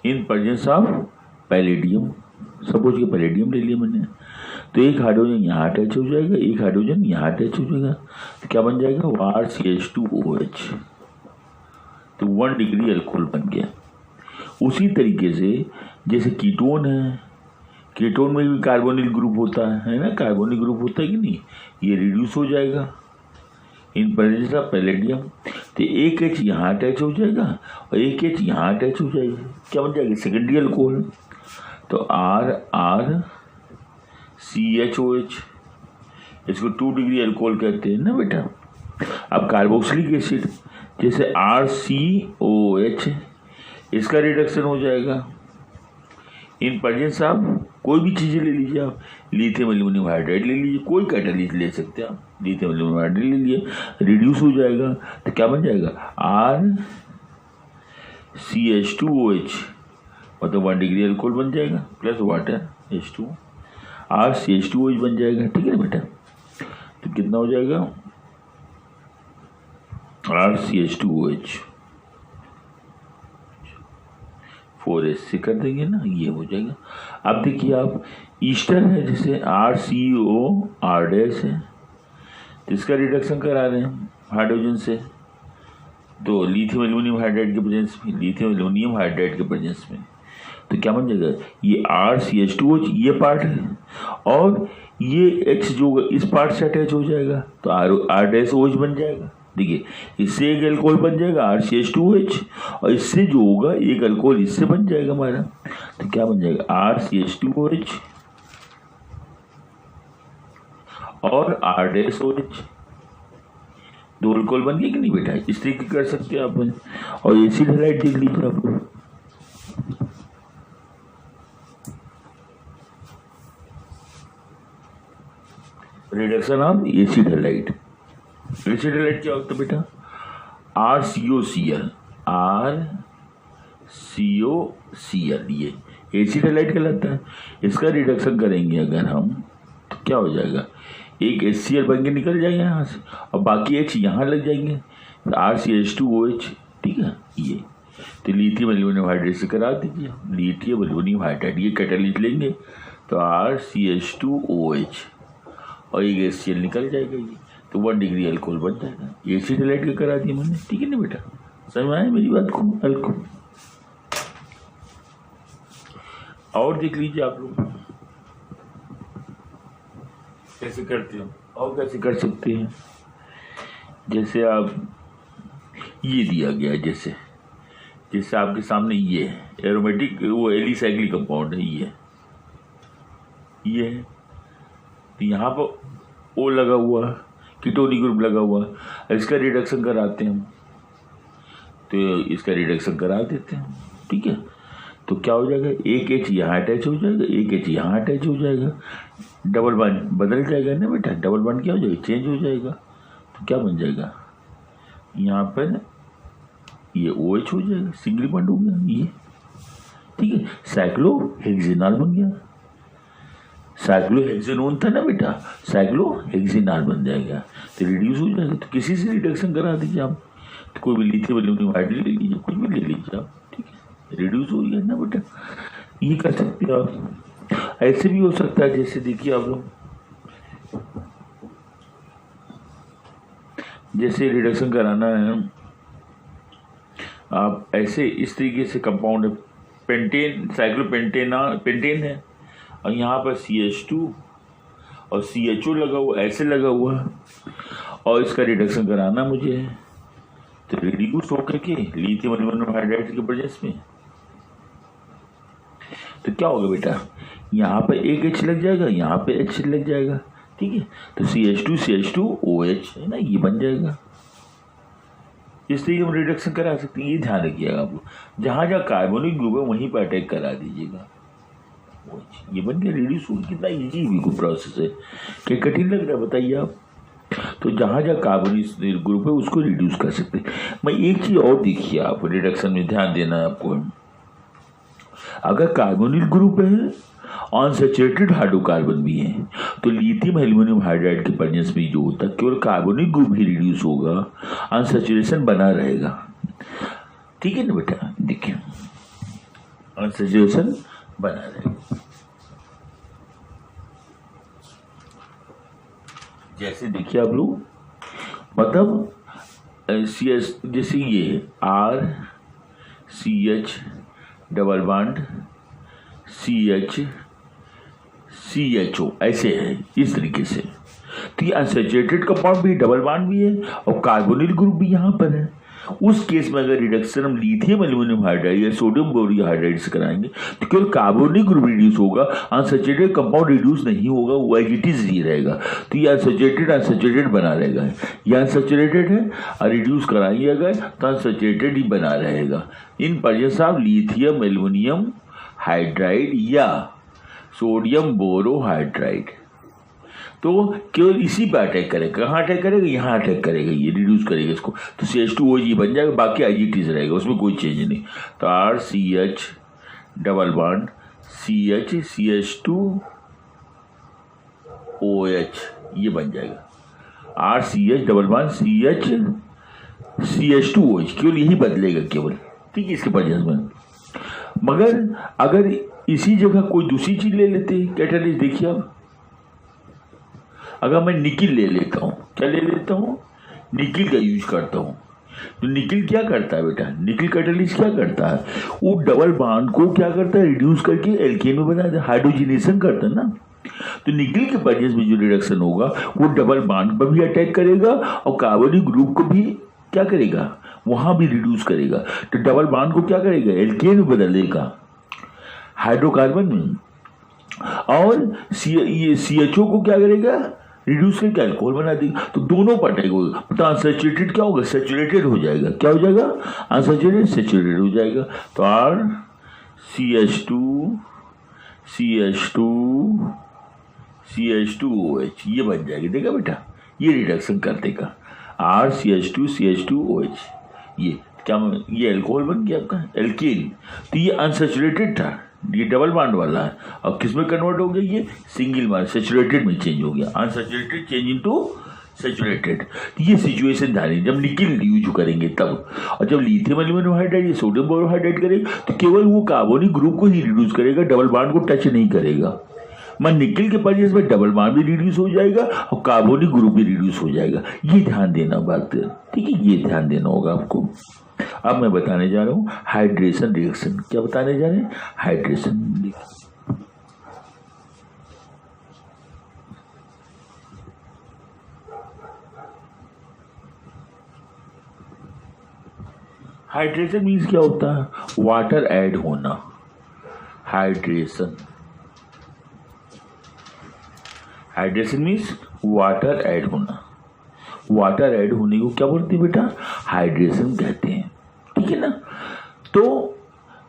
A: in presence of palladium. Suppose के पैलेडियम ले लिया मैंने, तो एक हाइड्रोजन यहाँ अटैच हो जाएगा, एक हाइड्रोजन यहाँ अटैच हो जाएगा, तो क्या बन जाएगा? RCH2OH, तो 1 डिग्री अल्कोहल बन गया। उसी तरीके से जैसे कीटोन है, कीटोन में भी कार्बोनिल ग्रुप होता है ना, कार्बोनिल ग्रुप होता है कि नहीं, ये रिड्यूस हो जाएगा इन प्रेजेंस ऑफ पैलेडियम, तो एक H यहाँ अटैच हो जाएगा और एक H यहाँ अटैच हो जाएगा, क्या बन जाएगा? Secondary alcohol. तो RCHOH, इसको 2 डिग्री अल्कोहल कहते हैं ना बेटा। अब कार्बोक्सिलिक एसिड जैसे RCOH, इसका रिडक्शन हो जाएगा इन प्रेजेंस ऑफ कोई भी चीज़ें ले लीजिए आप, लिथियम एल्यूमिनियम हाइड्राइड ले लीजिए, कोई कैटालिस्ट ले सकते हैं आप, लिथियम एल्यूमिनियम हाइड्राइड ले लिए, रिड्यूस हो जाएगा, तो क्या बन जाएगा? RCH2OH, मतलब 1 डिग्री अल्कोहल बन जाएगा प्लस वाटर H2, RCH2OH बन जाएगा। ठीक है बेटा? तो कितना हो जाएगा? RCH2OH 4H से कर देंगे ना, ये हो जाएगा। अब देखिए आप, ईस्टर है जैसे RCOR है, इसका रिडक्शन करा रहे हैं हाइड्रोजन से, तो लिथियम एल्यूमिनियम हाइड्राइड के प्रेजेंस में, तो क्या बन जाएगा? ये RCH2OH ये पार्ट है, और ये H जो इस पार्ट से अटैच हो जाएगा, तो R-OH बन जाएगा। देखिए इससे एक अल्कोहल बन जाएगा RCH2OH, और इससे जो होगा एक अल्कोहल इससे बन जाएगा हमारा, तो क्या बन जाएगा? RCH2OH और R-OH, 2 अल्कोहल बन गए कि नहीं बेटा? इस तरीके कर सकते हैं आप। और एसिड हैलाइड देख लीजिए आप लोग, reduction of acid halide. Acid halide क्या होता है बेटा? RCOCl, ये एसिड हैलाइड कहलाता है। इसका रिडक्शन करेंगे अगर हम, तो क्या हो जाएगा? एक HCl बन के निकल जाएगा यहाँ से, और बाकी H यहाँ लग जाएंगे, RCH2OH। ठीक है? ये तो लिथियम एल्यूमिनियम हाइड्राइड से करा दीजिए, लिथियम एल्यूमिनियम हाइड्राइड, ये कैटालिस्ट लेंगे तो RCH2OH और एक HCl निकल जाएगा, ये तो 1 डिग्री अल्कोहल बन जाएगा। एसिड हैलाइड का करा दिया मैंने। ठीक है ना बेटा? समझ में आया मेरी बात को? अल्कोहल और देख लीजिए आप लोग कैसे करते हो, और कैसे कर सकते हैं। जैसे आप ये दिया गया है, जैसे आपके सामने ये है एरोमेटिक, वो एलिसाइक्लिक कंपाउंड है, ये है, तो यहाँ पर O लगा हुआ, कीटोनिक ग्रुप लगा हुआ, इसका रिडक्शन कराते हैं हम, तो इसका रिडक्शन करा देते हैं। ठीक है? तो क्या हो जाएगा? एक H यहाँ अटैच हो जाएगा, एक H यहाँ अटैच हो जाएगा, डबल बॉन्ड बदल जाएगा ना बेटा, डबल बॉन्ड क्या हो जाएगा? चेंज हो जाएगा, तो क्या बन जाएगा? यहाँ पर ये OH हो जाएगा, सिंगल बॉन्ड हो गया ये, ठीक है। साइक्लोहेक्सेनॉल बन गया, साइक्लोहेक्सेनोन था ना बेटा, साइक्लोहेक्सेनॉल बन जाएगा, तो रिड्यूस हो जाएगा। तो किसी से रिडक्शन करा दीजिए आप, तो कोई भी लिथियम एल्यूमिनियम हाइड्राइड ले लीजिए, कुछ भी ले लीजिए आप, ठीक है, रिड्यूस हो गया ना बेटा। ये कर सकते हैं आप। ऐसे भी हो सकता है, जैसे देखिए आप लोग, जैसे रिडक्शन कराना है आप ऐसे इस तरीके से कंपाउंड पेंटेन, पेंटेन है, और यहाँ पर CH2 और CHO लगा हुआ, ऐसे लगा हुआ, और इसका रिडक्शन कराना मुझे है, तो रिड्यूस होकर के लिथियम एल्यूमिनियम हाइड्राइड के प्रेजेंस में, तो क्या होगा बेटा, यहाँ पर एक H लग जाएगा, यहाँ पे H लग जाएगा, ठीक है। तो CH2OH है ना, ये बन जाएगा। इसलिए हम रिडक्शन करा सकते हैं, ये ध्यान रखिएगा आप लोग। जहाँ जहाँ कार्बोनिक ग्रुप है वहीं पर अटैक करा दीजिएगा, ये बन गया, रिड्यूस हो। कितना ईजी भी कोई प्रोसेस है, क्या कठिन लग रहा है बताइए आप। तो जहाँ जहाँ कार्बोनिक ग्रुप है उसको रिड्यूस कर सकते हैं। मैं एक चीज़ और देखिए, आप रिडक्शन में ध्यान देना है आपको। अगर कार्बोनिल ग्रुप है, अनसैचुरेटेड हाइड्रोकार्बन भी है, तो लिथियम एल्यूमिनियम हाइड्राइड के प्रेजेंस में जो होता है केवल कार्बोनिक ग्रुप ही रिड्यूस होगा, अनसैचुरेशन बना रहेगा, ठीक है ना बेटा। देखिए अनसैचुरेशन बना रहेगा। जैसे देखिए आप लोग, मतलब CS, जैसे ये RCH डबल बॉन्ड CHO ऐसे है, इस तरीके से। तो ये अनसैचुरेटेड कंपाउंड भी, डबल बॉन्ड भी है, और कार्बोनिल ग्रुप भी यहाँ पर है। उस केस में अगर रिडक्शन हम लिथियम एल्यूमिनियम हाइड्राइड या सोडियम बोरोनियम हाइड्राइड से कराएंगे तो केवल कार्बोनिक ग्रुप रिड्यूस होगा, अनसैचुरेटेड कंपाउंड रिड्यूस नहीं होगा, वो एज इट इज ही रहेगा। तो ये अनसैचुरेटेड बना रहेगा। ये अनसैचुरेटेड है और रिड्यूस कराएंगे अगर तो अनसैचुरेटेड ही बना रहेगा in presence of lithium aluminium hydride या सोडियम बोरोहाइड्राइड। तो केवल इसी पे अटैक करेगा। कहाँ अटैक करेगा? यहाँ अटैक करेगा, ये रिड्यूस करेगा इसको। तो CH2OH बन जाएगा, बाकी IGTs रहेगा, उसमें कोई चेंज नहीं। तो RCH double bond CH CH2OH ये बन जाएगा। RCH double bond CH CH2OH, केवल यही बदलेगा केवल, ठीक है, इसके प्रेजेंस में। मगर अगर इसी जगह कोई दूसरी चीज ले लेते हैं कैटालिस्ट, देखिए आप, अगर मैं निकिल ले लेता हूँ, क्या ले लेता हूँ, निकिल का यूज करता हूँ, तो निकिल क्या करता है बेटा, निकिल कैटालिस्ट क्या करता है, वो डबल बॉन्ड को क्या करता है, रिड्यूस करके एल्केन में बना देता है, हाइड्रोजनेशन करता है ना। तो निकिल के प्रेजेंस में जो रिडक्शन होगा वो डबल बॉन्ड पर भी अटैक करेगा और कार्बोनिक ग्रुप को भी क्या करेगा, वहां भी रिड्यूस करेगा। तो डबल बॉन्ड को क्या करेगा, एल्केन में बदल देगा, हाइड्रोकार्बन में, और ये CHO को क्या करेगा, रिड्यूस करके अल्कोहल बना देगा। तो दोनों पर अटैक होगा। तो अनसैचुरेटेड क्या होगा, सैचुरेटेड हो जाएगा। क्या हो जाएगा, अनसैचुरेटेड सैचुरेटेड हो जाएगा। तो CH2OH ये बन जाएगी, देखा बेटा, ये रिडक्शन कर देगा। RCH2CH2OH ये क्या, ये अल्कोहल बन गया आपका, एल्केन। तो ये अनसैचुरेटेड था, ये डबल बॉन्ड वाला है, और किस में कन्वर्ट हो गया, ये सिंगल बॉन्ड सैचुरेटेड में चेंज हो गया, अनसैचुरेटेड चेंज इनटू सैचुरेटेड। तो ये सिचुएशन ध्यान, जब निकिल यूज करेंगे तब, और जब लिथियम एल्यूमिनियम हाइड्राइड या सोडियम बोरोहाइड्राइड करेगा तो केवल वो कार्बोनिक ग्रुप को ही रिड्यूस करेगा, डबल बॉन्ड को टच नहीं करेगा। मैं निकिल के प्रेजेंस में डबल बॉन्ड भी रिड्यूस हो जाएगा और कार्बोनिक ग्रुप भी रिड्यूस हो जाएगा। ये ध्यान देना बात, ठीक है, ये ध्यान देना होगा आपको। अब मैं बताने जा रहा हूँ हाइड्रेशन रिएक्शन। क्या बताने जा रहे हैं, हाइड्रेशन। हाइड्रेशन मीन्स क्या होता है, वाटर ऐड होना। हाइड्रेशन मीन्स वाटर ऐड होना। वाटर ऐड होने को क्या बोलते हैं बेटा, हाइड्रेशन कहते हैं, ठीक है ना। तो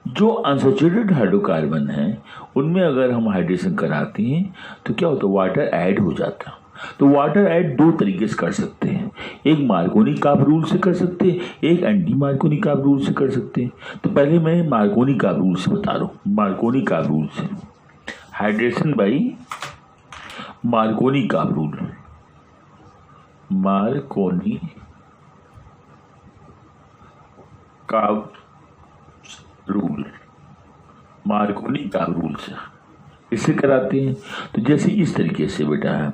A: जो अनसैचुरेटेड हाइड्रोकार्बन है उनमें अगर हम हाइड्रेशन कराते हैं तो क्या होता है, वाटर ऐड हो जाता है। तो वाटर ऐड दो तरीके से कर सकते हैं, एक मार्कोनी कार्ब रूल से कर सकते हैं, एक एंटी मार्कोनी कार्ब रूल से कर सकते हैं। तो पहले मैं मार्कोनी कार्ब रूल से बता रहा हूँ। मार्कोनी कार्ब रूल से hydration by Markovnikov carb rule, Markovnikov carb rule, Markovnikov carb rule से इसे कराते हैं। तो जैसे इस तरीके से बेटा है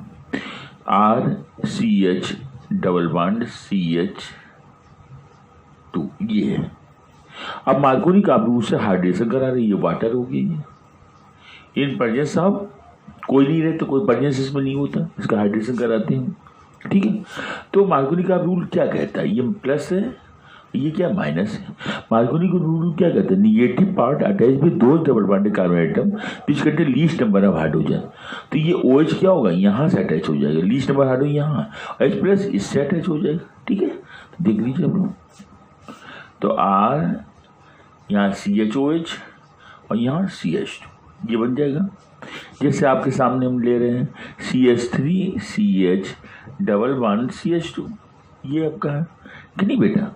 A: RCH डबल बॉन्ड CH2 ये है। अब मार्कोनी कार्ब रूल से हाइड्रेशन करा रहे, ये वाटर हो गई। इन प्रेजेंस ऑफ कोई नहीं रहे तो कोई प्रेजेंस इसमें नहीं होता, इसका हाइड्रेशन कराते हैं, ठीक है। तो मार्कोनी कार्ब रूल क्या कहता है, ये प्लस है, ये क्या माइनस है। मार्कोनी का रूल क्या कहता है, निगेटिव पार्ट अटैच विद दो double bonded carbon atom which contain least number of hydrogen. तो ये OH क्या होगा, यहाँ से अटैच हो जाएगा, लीस्ट नंबर हाइड्रोजन यहाँ, H प्लस इससे अटैच हो जाएगा, ठीक है। तो देख लीजिए आप लोग, तो R यहाँ CHOH और यहाँ CH2 ये बन जाएगा। जैसे आपके सामने हम ले रहे हैं CH3CH डबल बॉन्ड CH2, ये आपका है कि नहीं बेटा।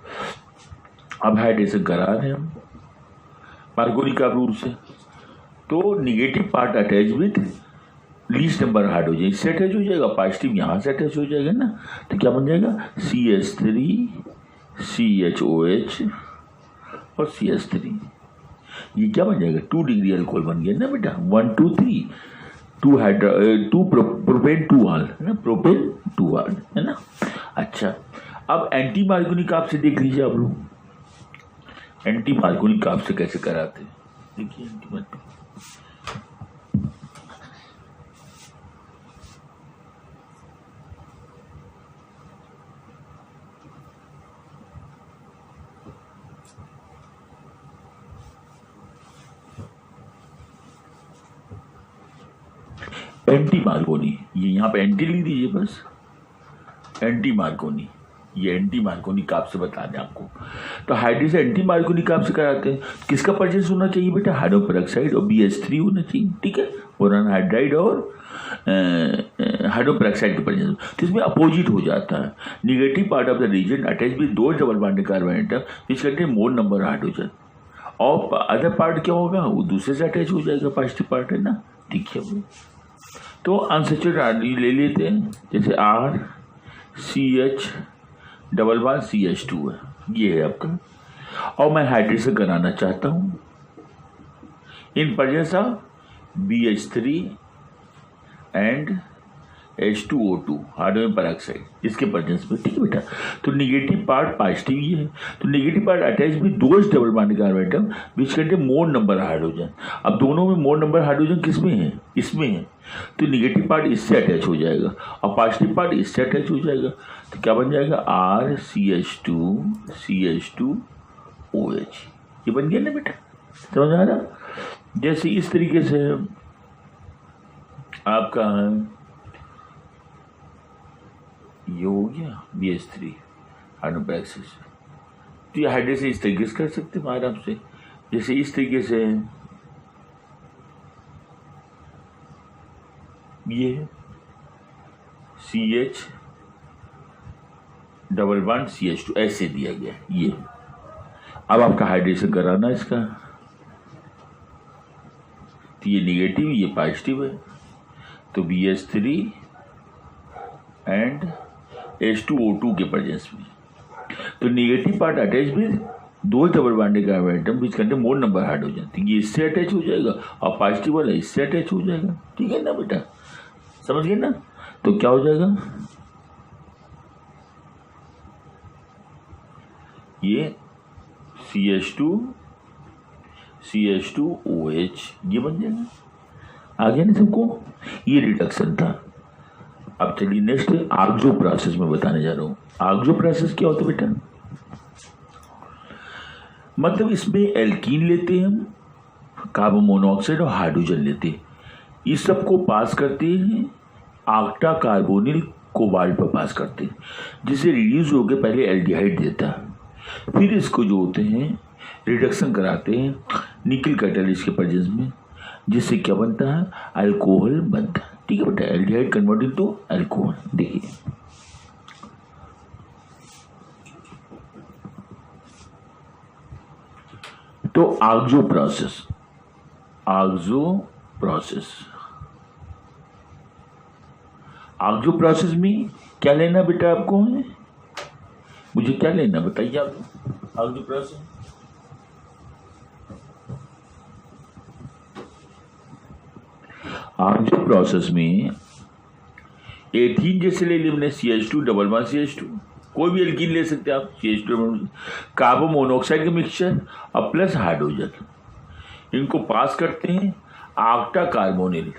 A: अब हाइड्रेशन करा रहे हैं हम मार्कोनी कार्ब रूल से, तो negative part attach with least number hydrogen, इससे अटैच हो जाएगा, पॉजिटिव यहाँ से अटैच हो जाएगा ना। तो क्या बन जाएगा CH3CHOH और CH3, ये क्या बन जाएगा 2 डिग्री अल्कोहल बन गया ना बेटा। 1 2 3 2 प्रोपेन 2 आल है ना, प्रोपेन 2 आल है ना। अच्छा, अब एंटी मार्कोनी कार्ब से देख लीजिए आप लोग, एंटी मार्कोनी कार्ब से कैसे कराते हैं, देखिए एंटी मार्कोनी एंटी मार्कोनी, ये यहाँ पे एंटी लिख दीजिए बस, एंटी मार्कोनी, ये एंटी मार्कोनी कार्ब से बता दें आपको। तो हाइड्रेशन एंटी मार्कोनी कार्ब से कराते हैं। किसका प्रेजेंस होना चाहिए बेटा, हाइड्रोजन पेरोक्साइड और BH3 होना चाहिए, ठीक है, बोरान हाइड्राइड और हाइड्रोजन पेरोक्साइड के प्रेजेंस। तो इसमें अपोजिट हो जाता है, negative part of the region attach with दो double bonded carbon atom which contain more number hydrogen, और अदर पार्ट क्या होगा, वो दूसरे से अटैच हो जाएगा, पॉजिटिव पार्ट है ना, ठीक है। तो अनसैचुरेटेड ले लेते हैं, जैसे RCH डबल बॉन्ड CH2 है, ये है आपका। और मैं हाइड्रेशन कराना चाहता हूँ in presence of BH3 and H2O2 hydrogen peroxide, इसके प्रेजेंस में, ठीक है बेटा। तो निगेटिव पार्ट पॉजिटिव ये है, तो निगेटिव पार्ट अटैच विद दो double bonded carbon atom which contain more number hydrogen. अब दोनों में मोर नंबर हाइड्रोजन किसमें है, इसमें है, तो निगेटिव पार्ट इससे अटैच हो जाएगा और पॉजिटिव पार्ट इससे अटैच हो जाएगा। तो क्या बन जाएगा RCH2CH2OH, ये बन गया ना बेटा, समझ आ रहा। जैसे इस तरीके से आपका ये हो गया BH3 हाइड्रोजन पेरोक्साइड, तो ये हाइड्रेशन इस तरीके से कर सकते हैं आराम से। जैसे इस तरीके से ये CH डबल बॉन्ड CH2 ऐसे दिया गया ये। अब आपका हाइड्रेशन कराना इसका, तो ये निगेटिव ये पॉजिटिव है, तो BH3 एंड H2O2 के प्रेजेंस में, तो निगेटिव पार्ट अटैच विद दो double bonded carbon atom which contain more number hydrogen, तो ये इससे अटैच हो जाएगा और पॉजिटिव वाला इससे अटैच हो जाएगा, ठीक है ना बेटा, समझ गए ना। तो क्या हो जाएगा, ये CH2OH ये बन जाएगा, आ गया ना सबको, ये रिडक्शन था। अब चलिए नेक्स्ट आर्गजो प्रोसेस में बताने जा रहा हूँ। आर्गजो प्रोसेस क्या होता है बेटा, मतलब इसमें एल्कीन लेते हैं हम, कार्बन मोनोऑक्साइड और हाइड्रोजन लेते हैं, इस सब को पास करते हैं ऑक्टा कार्बोनिल कोबाल्ट पर पास करते हैं, जिसे रिड्यूस होकर पहले एल्डिहाइड देता है, फिर इसको जो होते हैं रिडक्शन कराते हैं निकल कैटालिस्ट के प्रेजेंस में, जिससे क्या बनता है, अल्कोहल बनता है, ठीक है बेटा, एल्डिहाइड कन्वर्टेड टू अल्कोहल। देखिए तो ऑक्सो प्रोसेस में क्या लेना बेटा आपको है, मुझे क्या लेना बताइए आप। ऑक्सो प्रोसेस में एथीन जैसे ले लिया हमने CH2 डबल बॉन्ड CH2, कोई भी एल्कीन ले सकते हैं आप, CH2 कार्बन मोनोऑक्साइड का मिक्सचर और प्लस हाइड्रोजन, इनको पास करते हैं ऑक्टा कार्बोनिल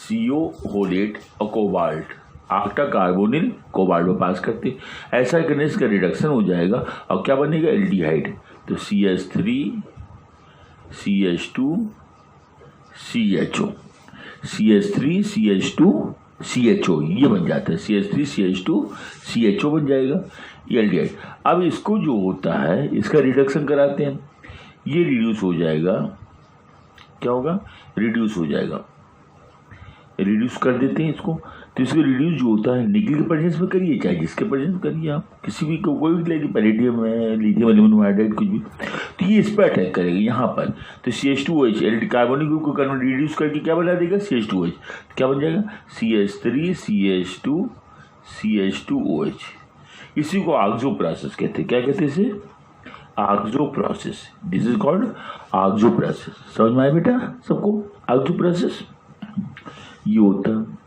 A: CO होलेट और कोबाल्ट, ऑक्टा कार्बोनिल कोबाल्ट में पास करते हैं। ऐसा करने से इसका रिडक्शन हो जाएगा और क्या बनेगा एल्डिहाइड, तो CH3 CH2 CHO, CH3 CH2 CHO ये बन जाता है, CH3 CH2 CHO बन जाएगा ये एल्डिहाइड। अब इसको जो होता है इसका रिडक्शन कराते हैं, ये रिड्यूस हो जाएगा, क्या होगा रिड्यूस हो जाएगा, रिड्यूस कर देते हैं इसको। तो इसको रिड्यूस जो होता है निकल के प्रेजेंस में करिए, चाहे जिसके प्रेजेंस में करिए आप, किसी भी कोई भी ले, पैलेडियम है, लिथियम एल्यूमिनियम हाइड्राइड कुछ भी, तो ये इस पर अटैक करेगा यहाँ पर। तो CH2OH कार्बोनिक ग्रुप को कन्वर्ट रिड्यूस करके क्या बना देगा CH2OH, तो क्या बन जाएगा CH3 CH2 CH2OH। इसी को ऑक्सो प्रोसेस कहते हैं, क्या कहते हैं इसे oxo process, this is called oxo process. समझ में आया बेटा सबको, ऑक्सो प्रोसेस ये होता है।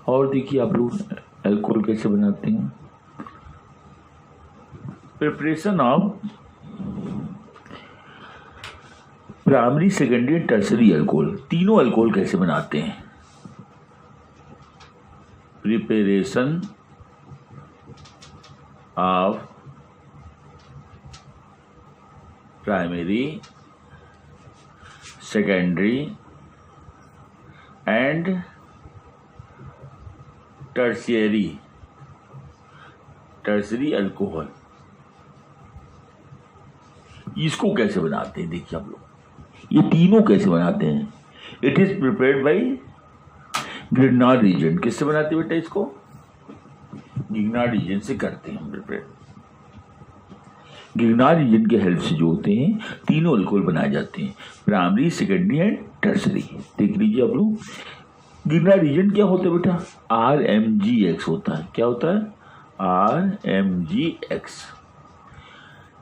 A: और देखिए आप लोग अल्कोहल कैसे बनाते हैं, preparation of primary secondary tertiary alcohol, तीनों अल्कोहल कैसे बनाते हैं, preparation of primary secondary and tertiary alcohol, इसको कैसे बनाते हैं देखिए आप लोग, ये तीनों कैसे बनाते हैं। It is prepared by Grignard reagent, किससे बनाते हैं बेटा इसको, ग्रिग्नार्ड रीजेंट से करते हैं हम प्रिपेयर। ग्रिग्नार्ड रीजेंट के हेल्प से जो होते हैं तीनों अल्कोहल बनाए जाते हैं, प्राइमरी सेकेंडरी एंड टर्सरी। देख लीजिए आप लोग, ग्रिग्नार्ड रीजेंट क्या होता है बेटा RMGX होता है, क्या होता है RMGX।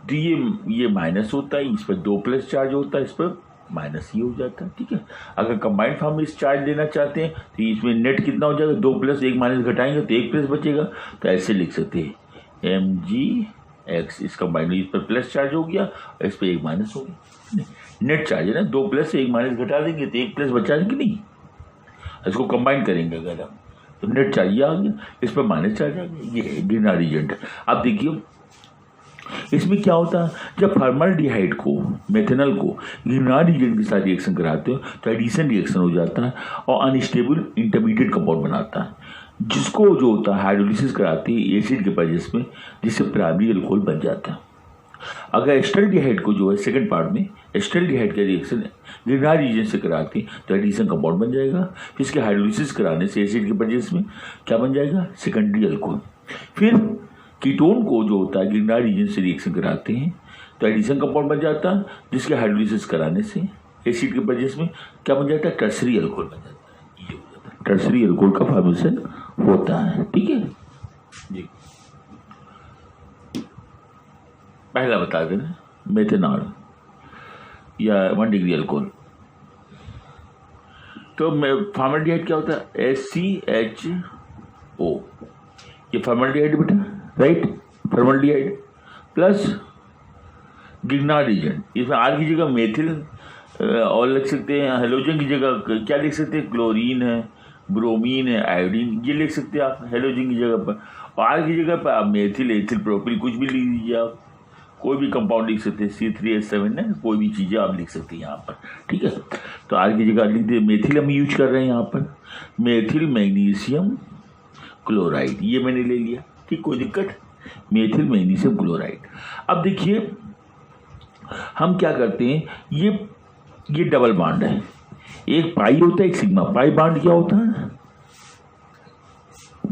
A: तो ये माइनस होता है, इस पर 2 प्लस चार्ज होता है, इस पर माइनस ही हो जाता है, ठीक है। अगर कंबाइंड फॉर्म में इस चार्ज लेना चाहते हैं तो इसमें नेट कितना हो जाएगा, 2 प्लस 1 माइनस घटाएंगे तो 1 प्लस बचेगा, तो ऐसे लिख सकते हैं MgX, इस कंबाइंड इस पर प्लस चार्ज हो गया और इस पर 1 माइनस हो गया, नेट चार्ज है ना, 2 प्लस से 1 माइनस घटा देंगे तो 1 प्लस बचा देंगे नहीं, इसको कंबाइन करेंगे अगर हम तो नेट चार्ज आ गया, इस पर माइनस चार्ज आ गया, ये है ग्रिग्नार्ड रीजेंट। अब देखिए इसमें क्या होता है, जब फॉर्मल्डिहाइड को मेथेनॉल को ग्रिग्नार्ड रीजेंट के साथ रिएक्शन कराते हो तो एडिशन रिएक्शन हो जाता है और अनस्टेबल इंटरमीडिएट कंपाउंड बनाता है, जिसको जो होता है हाइड्रोलिसिस कराती है एसिड के प्रेजेंस में, जिससे प्राइमरी अल्कोहल बन जाता है। अगर एस्टल्डिहाइड को जो है सेकंड पार्ट में एस्टल्डिहाइड का रिएक्शन ग्रिग्नार्ड रीजेंट से कराती तो एडिशन कंपाउंड बन जाएगा, फिर इसके हाइड्रोलिसिस कराने से एसिड के प्रेजेंस में क्या बन जाएगा सेकेंडरी अल्कोहल। फिर कीटोन को जो होता है ग्रिग्नार्ड रीजेंट से रिएक्शन कराते हैं तो एडिशन कंपाउंड बन जाता है, जिसके हाइड्रोलिसिस कराने से एसिड के प्रेजेंस में क्या बन जाता है टर्सरी अल्कोहल बन जाता है, ये हो जाता है टर्सरी अल्कोहल का फॉर्मेशन होता है, ठीक है जी। पहला बता देना मेथेनॉल या 1 डिग्री अल्कोहल, तो फॉर्मल्डिहाइड क्या होता है SCHO, ये फॉर्मल्डिहाइड बेटा right, formaldehyde plus Grignard reagent, इसमें R की जगह मेथिल और लिख सकते हैं, हेलोजन की जगह क्या लिख सकते हैं क्लोरीन है, ब्रोमीन है, आयोडीन, ये लिख सकते हैं आप हेलोजन की जगह पर, और R की जगह पर आप मेथिल एथिल प्रोपिल कुछ भी लिख दीजिए, आप कोई भी कंपाउंड लिख सकते हैं C3H7 है, कोई भी चीज़ें आप लिख सकते हैं यहाँ पर, ठीक है। तो R की जगह लिख दिए मेथिल हम यूज कर रहे हैं यहाँ पर, मेथिल मैग्नीशियम क्लोराइड, ये मैंने ले लिया, ठीक कोई दिक्कत, मेथिल मैग्नीशियम क्लोराइड। अब देखिए हम क्या करते हैं, ये डबल बॉन्ड है, एक पाई होता है, एक सिग्मा। पाई बॉन्ड क्या होता है?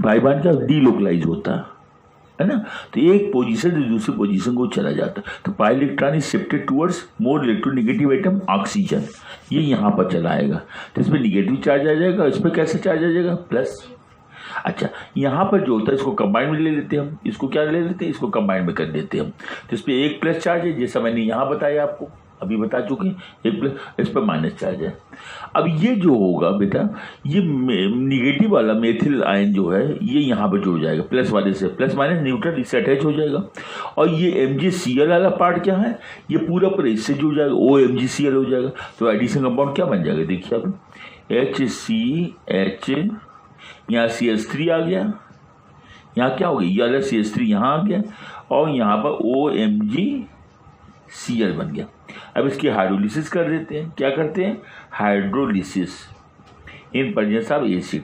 A: पाई बॉन्ड क्या डीलोकलाइज होता है ना। तो एक पोजीशन से दूसरी पोजीशन को चला जाता है। तो pi electron is shifted towards more electronegative item oxygen, ये यहाँ पर चला आएगा। तो इसमें निगेटिव चार्ज आ जाएगा, इस पर कैसे चार्ज आ जाएगा? प्लस। अच्छा, यहाँ पर जो होता है इसको कंबाइन में ले लेते हैं हम। इसको क्या ले लेते हैं? इसको कंबाइन में कर देते हैं हम। तो इस पर एक प्लस चार्ज है, जैसा मैंने यहाँ बताया आपको, अभी बता चुके, एक प्लस, इस पर माइनस चार्ज है। अब ये जो होगा बेटा, ये निगेटिव वाला मेथिल आयन जो है ये यहाँ पर जुड़ जाएगा प्लस वाले से, प्लस माइनस न्यूट्रल इससे अटैच हो जाएगा। और ये MgCl वाला पार्ट क्या है? ये पूरा पूरा इससे जुड़ जाएगा, OMgCl हो जाएगा। तो एडिशन कंपाउंड क्या बन जाएगा? देखिए अब HCH, यहाँ CH3 आ गया, यहाँ क्या हो गया? ये वाला CH3 यहाँ आ गया, और यहाँ पर OMgCl बन गया। अब इसकी हाइड्रोलिसिस कर देते हैं। क्या करते हैं? Hydrolysis in presence of acid.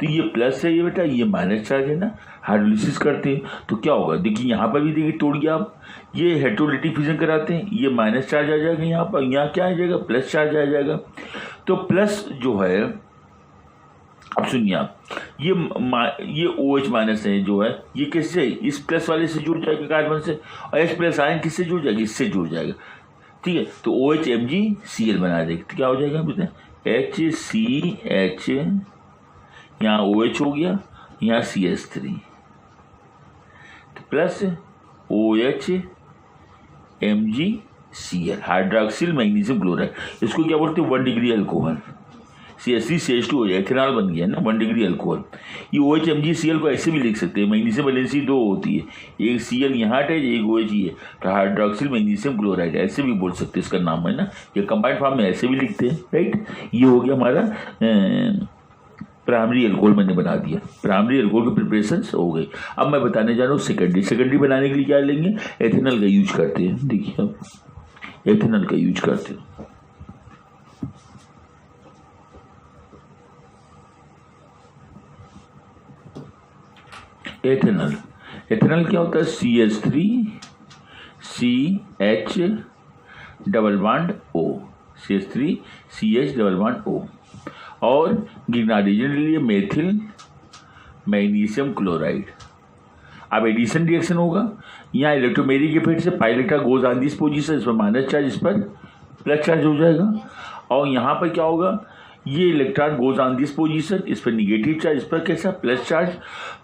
A: तो ये प्लस है ये बेटा, ये माइनस चार्ज है ना। हाइड्रोलिसिस करते हैं तो क्या होगा? देखिए यहाँ पर भी देखिए तोड़िए आप, ये हेटेरोलिटिक फ्यूजन कराते हैं, ये माइनस चार्ज आ जाएगा यहाँ पर, यहाँ क्या आ जाएगा? प्लस चार्ज आ जाएगा। तो प्लस जो है, अब सुनिए आप, ये OH माइनस है जो है, ये किससे? इस प्लस वाले से जुड़ जाएगा कार्बन से, और H प्लस आयन किससे जुड़ जाएगा? इससे जुड़ जाएगा। ठीक है, तो OHMgCl बना देगा। तो क्या हो जाएगा बेटा? HCH, यहाँ OH हो गया, यहाँ CH3, तो plus OHMgCl, hydroxyl magnesium chloride. इसको क्या बोलते हैं? 1 डिग्री अल्कोहल। CH3CH2 एथेनॉल बन गया ना, 1 डिग्री अल्कोहल। ये OHMgCl को ऐसे भी लिख सकते हैं, मैग्नीशियम वैलेंसी 2 होती है, एक Cl यहाँ अटैच, एक OH है, तो हाइड्रोक्सिल मैग्नीशियम क्लोराइड ऐसे भी बोल सकते हैं, इसका नाम है ना। ये कंबाइंड फॉर्म में ऐसे भी लिखते हैं, राइट। ये हो गया हमारा प्राइमरी अल्कोहल, मैंने बना दिया। प्राइमरी अल्कोहल की प्रिपरेशन हो गई। अब मैं बताने जा रहा हूँ सेकेंडरी। सेकेंडरी बनाने के लिए क्या लेंगे? एथेनॉल का यूज करते हैं। देखिए अब एथेनॉल का यूज करते हैं। एथेनॉल, एथेनॉल क्या होता है? CH3CH double bond O, CH3CH double bond O, और गिग्नाइडेशन के लिए मेथिल मैग्नीशियम क्लोराइड। अब एडिशन रिएक्शन होगा, यहाँ इलेक्ट्रोमेरिक इफेक्ट से pi electron goes on this position, इस पर माइनस चार्ज, इस पर प्लस चार्ज हो जाएगा। और यहाँ पर क्या होगा? ये electron goes on this position, इस पर निगेटिव चार्ज, इस पर कैसा? Plus charge.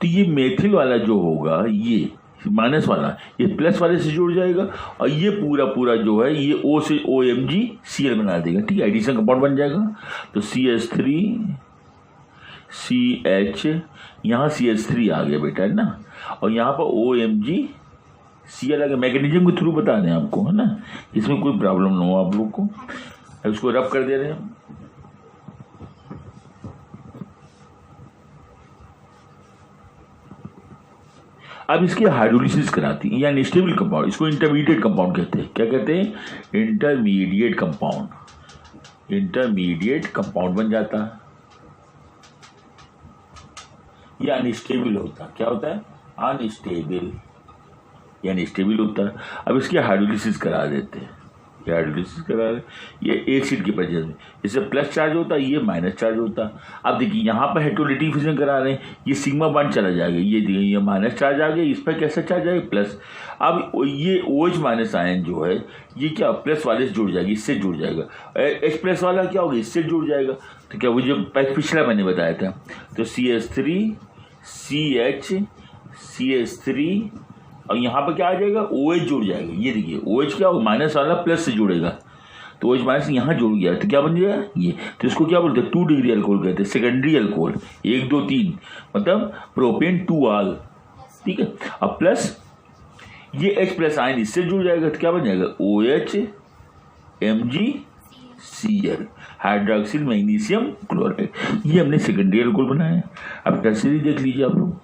A: तो ये मेथिल वाला जो होगा, ये माइनस वाला, ये प्लस वाले से जुड़ जाएगा, और ये पूरा पूरा जो है ये O से OMgCl बना देगा। ठीक है, एडिशन कंपाउंड बन जाएगा। तो CH3CH, यहाँ CH3 आ गया बेटा, है ना, और यहाँ पर OMgCl आ गया। मैकेनिज्म के थ्रू बता रहे हैं आपको, है ना, इसमें कोई प्रॉब्लम ना हो आप लोग को। इसको रब कर दे रहे हैं। अब इसकी हाइड्रोलिसिस कराती है, या अनस्टेबल कंपाउंड, इसको इंटरमीडिएट कंपाउंड कहते हैं। क्या कहते हैं? Intermediate compound. इंटरमीडिएट कंपाउंड बन जाता है, या अनस्टेबल होता है। क्या होता है? अनस्टेबल, या अनस्टेबल होता है। अब इसकी हाइड्रोलिसिस करा देते हैं। हाइड्रोलिसिस करा रहे, ये एसिड की प्रेजेंस में, इससे प्लस चार्ज होता है, ये माइनस चार्ज होता है। अब देखिए यहाँ पर हेटेरोलिटिक फ्यूजन करा रहे हैं, ये सिग्मा बॉन्ड चला जाएगा, ये देखिए ये माइनस चार्ज आ गया, इस पर कैसा चार्ज आएगा? प्लस। अब ये OH माइनस आयन जो है ये क्या प्लस वाले से जुड़ जाएगी, इससे जुड़ जाएगा। H प्लस वाला क्या होगा? इससे जुड़ जाएगा। तो क्या वो जो पिछला मैंने बताया था, तो CH3CH और यहाँ पर क्या आ जाएगा? OH जुड़ जाएगा। ये देखिए OH क्या होगा? माइनस वाला प्लस से जुड़ेगा, तो OH माइनस यहाँ जुड़ गया, तो क्या बन जाएगा? ये। तो इसको क्या बोलते हैं? 2 डिग्री अल्कोहल कहते हैं, सेकेंडरी अल्कोहल। 1 2 3 मतलब प्रोपेन 2 आल। ठीक है, अब प्लस ये H प्लस आयन इससे जुड़ जाएगा, तो क्या बन जाएगा? OHMgCl, hydroxyl magnesium chloride. ये हमने सेकेंडरी अल्कोहल बनाया। अब टर्सरी देख लीजिए आप लोग।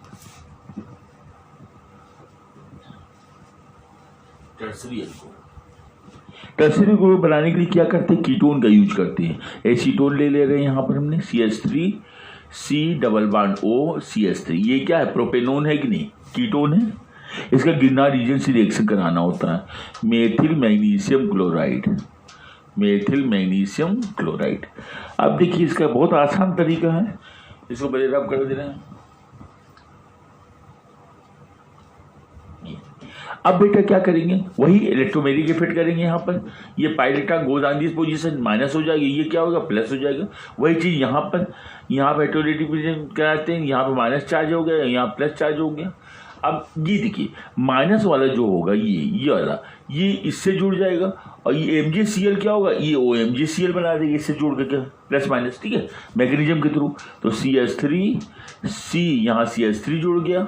A: टर्सरी अल्कोहल बनाने के लिए क्या करते हैं? कीटोन का यूज करते हैं। एसीटोन ले रहे हैं यहाँ पर हमने, CH3C double bond O CH3। ये क्या है? प्रोपेनोन है कि नहीं? कीटोन है। इसका गिरनार रीजन से रिएक्शन कराना होता है। Methyl magnesium chloride, methyl magnesium chloride. अब देखिए इसका बहुत आसान तरीका है, इसको पहले रब कर दे रहे हैं। अब बेटा क्या करेंगे, वही इलेक्ट्रोमेग्नेटिक इफेक्ट करेंगे। यहाँ पर ये pi electron goes on this position, minus हो जाएगी, ये क्या होगा प्लस हो जाएगा। वही चीज यहाँ पर इलेक्ट्रोनेगेटिव कराते हैं, यहाँ पर माइनस चार्ज हो गया, यहाँ प्लस चार्ज हो गया। अब ये देखिए माइनस वाला जो होगा ये वाला ये इससे जुड़ जाएगा, और ये MgCl क्या होगा, ये OMgCl बना देगा इससे जुड़ के, क्या प्लस माइनस, ठीक है, मैग्नीशियम के थ्रू। तो CH3 यहाँ CH3 जुड़ गया,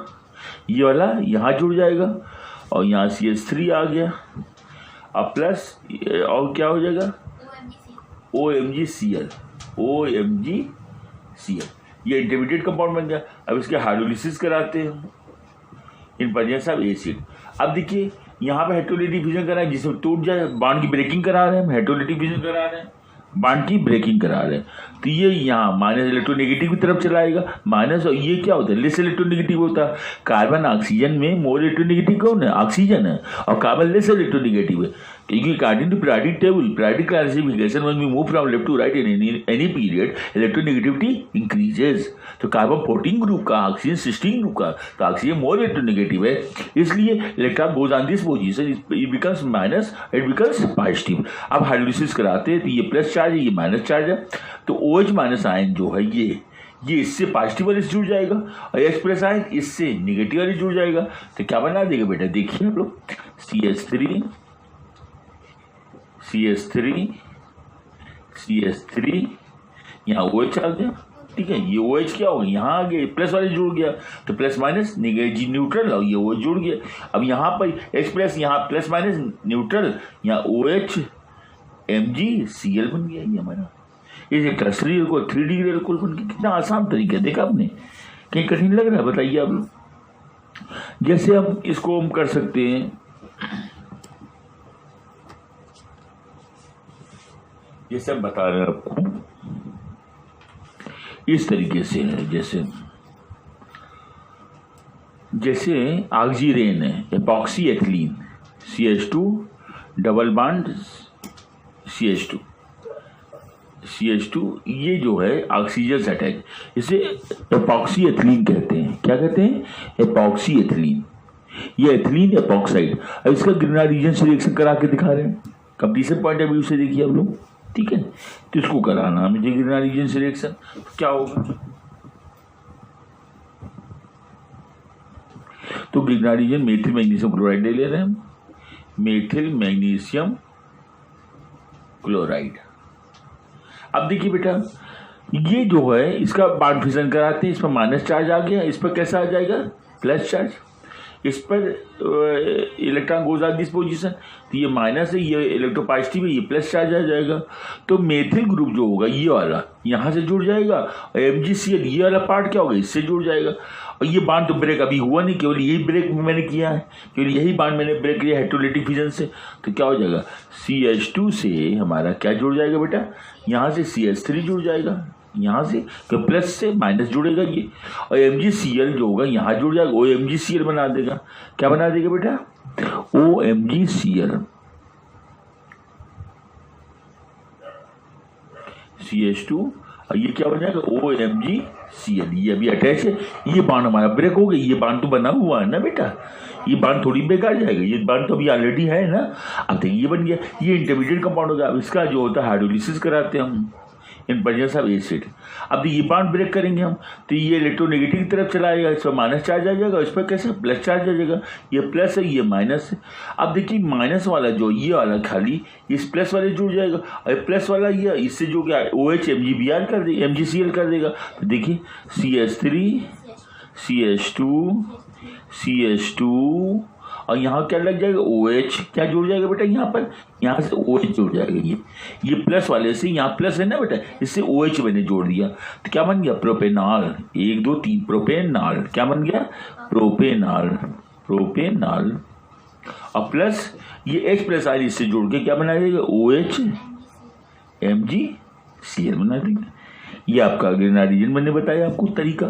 A: ये वाला यहाँ जुड़ जाएगा, और यहाँ CH3 आ गया, अब प्लस और क्या हो जाएगा OMgCl, ये इंटरमीडिएट कंपाउंड बन गया। अब इसके हाइड्रोलिसिस कराते हैं इन प्रेजेंस ऑफ एसिड। अब देखिए यहाँ पे हेटेरोनेगेटिव फ्यूजन करा है जिसमें टूट जाए, बॉन्ड की ब्रेकिंग करा रहे हैं, हेटेरोनेगेटिव फ्यूजन करा रहे हैं, बॉन्ड की ब्रेकिंग करा रहे हैं। तो ये यहाँ माइनस इलेक्ट्रोनेगेटिव की तरफ चलाएगा, माइनस, और ये क्या होता है लेस इलेक्ट्रोनेगेटिव होता है। कार्बन ऑक्सीजन में मोर इलेक्ट्रोनेगेटिव कौन है, ऑक्सीजन है, और कार्बन लेस इलेक्ट्रोनेगेटिव है, क्योंकि according to periodic table periodic classification when we move from left to right in any period electronegativity increases. तो कार्बन 14 ग्रुप का, ऑक्सीजन 16 ग्रुप का, तो ऑक्सीजन मोर इलेक्ट्रोनेगेटिव है, इसलिए electron goes on this position, it becomes minus, it becomes positive. अब हाइड्रोलिसिस कराते हैं तो ये प्लस चार्ज है, ये माइनस चार्ज है, तो OH माइनस आयन जो है ये इससे पॉजिटिव वाले से जुड़ जाएगा, और H प्लस आयन इससे निगेटिव वाले जुड़ जाएगा। तो क्या बना देगा बेटा, देखिए आप लोग CH3 यहाँ OH आ गया, ठीक है, ये OH क्या होगा यहाँ आ गया, प्लस वाले जुड़ गया, तो प्लस माइनस न्यूट्रल, और ये OH जुड़ गया। अब यहाँ पर H प्लस, यहाँ प्लस माइनस न्यूट्रल, यहाँ OH MgCl बन गया ये हमारा। इसे टर्सरी को 3D एल्कोहल बन गया। कितना आसान तरीका है, देखा आपने, कहीं कठिन लग रहा है, बताइए आप लोग। जैसे हम इसको हम कर सकते हैं, जैसे हम बता रहे हैं आपको इस तरीके से है, जैसे ऑक्सीरेन है, epoxy ethylene, CH2 double bond CH2 ये जो है ऑक्सीजन से अटैच, इसे एपॉक्सी एथिलीन कहते हैं। क्या कहते हैं, एपॉक्सी एथिलीन, ये एथिलीन एपॉक्साइड। अब इसका ग्रीनर रीजन से रिएक्शन करा के दिखा रहे हैं, कंप्लीशन पॉइंट ऑफ व्यू से देखिए आप लोग, ठीक है। तो इसको कराना मुझे ग्रीनर रीजन से रिएक्शन, क्या होगा, तो Grignard reagent methyl magnesium chloride ले ले रहे हैं हम, मेथिल मैग्नीशियम क्लोराइड। अब देखिए बेटा ये जो है इसका बॉन्ड फिशन कराते हैं, इस पर माइनस चार्ज आ गया, इस पर कैसा आ जाएगा प्लस चार्ज, इस पर electron goes on this position, तो ये माइनस है, ये इलेक्ट्रोपॉजिटिव है, ये प्लस चार्ज आ जाएगा। तो मेथिल ग्रुप जो होगा ये वाला यहाँ से जुड़ जाएगा, और MgCl ये वाला पार्ट क्या होगा इससे जुड़ जाएगा। और ये बांड तो ब्रेक अभी हुआ नहीं, केवल यही ब्रेक मैंने किया है, केवल यही बांड मैंने ब्रेक किया हेटेरोनेगेटिव फ्यूजन से। तो क्या हो जाएगा, CH2 से हमारा क्या जुड़ जाएगा बेटा, यहाँ से CH3 जुड़ जाएगा, यहाँ से तो प्लस से माइनस जुड़ेगा ये, और MgCl जो होगा यहाँ जुड़ जाएगा, OMgCl बना देगा। क्या बना देगा बेटा, OMgCl, CH2, और ये क्या बन जाएगा OMgCl, ये अभी अटैच है, ये बांड हमारा ब्रेक हो गया, ये बांड तो बना हुआ है ना बेटा, ये बांड थोड़ी बेकार जाएगा, ये बांड तो अभी ऑलरेडी है ना। अब देखिए ये बन गया, ये इंटरमीडिएट कंपाउंड हो गया। अब इसका जो होता है हाइड्रोलिसिस कराते हैं हम इन प्रेजेंस ऑफ एसिड। अब ये बांड ब्रेक करेंगे हम, तो ये इलेक्ट्रोनेगेटिव की तरफ चलाएगा, इस पर माइनस चार्ज आ जाएगा, इस पर कैसे प्लस चार्ज आ जाएगा, ये प्लस है ये माइनस है। अब देखिए माइनस वाला जो ये वाला खाली इस प्लस वाले जुड़ जाएगा, और प्लस वाला ये इससे जो क्या OH MgBr कर देगा, MgCl कर देगा। तो देखिए CH3 CH2 और यहाँ क्या लग जाएगा OH, क्या जुड़ जाएगा बेटा यहाँ पर, यहाँ से OH जुड़ जाएगा, ये प्लस वाले से यहाँ प्लस है ना बेटा, इससे OH मैंने जोड़ दिया, तो क्या बन गया प्रोपेनॉल, 1 2 3 प्रोपेनॉल, क्या बन गया प्रोपेनॉल, और प्लस ये H प्लस आर इससे जोड़ के क्या बना देगा OH MgCl बना देगा। ये आपका ग्रीनर रीजन मैंने बताया आपको तरीका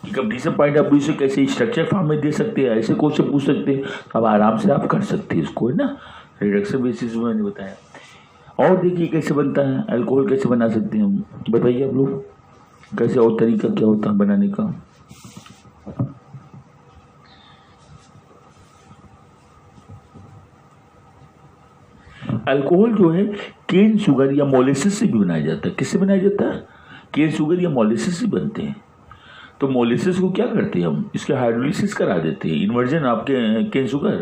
A: कि कंप्लीशन पॉइंट ऑफ व्यू से कैसे स्ट्रक्चर फॉर्म में दे सकते हैं, ऐसे क्वेश्चन पूछ सकते हैं, अब आराम से आप कर सकते हैं इसको, है ना, रिडक्शन बेसिस में मैंने बताया। और देखिए कैसे बनता है अल्कोहल, कैसे बना सकते हैं हम, बताइए आप लोग, कैसे और तरीका क्या होता है बनाने का। अल्कोहल जो है केन शुगर या मोलेसिस से भी बनाया जाता है। किससे बनाया जाता है? केन शुगर या मोलेसिस से बनते हैं। तो मोलेसिस को क्या करते हैं हम, इसके हाइड्रोलिसिस करा देते हैं, इन्वर्जन आपके केन शुगर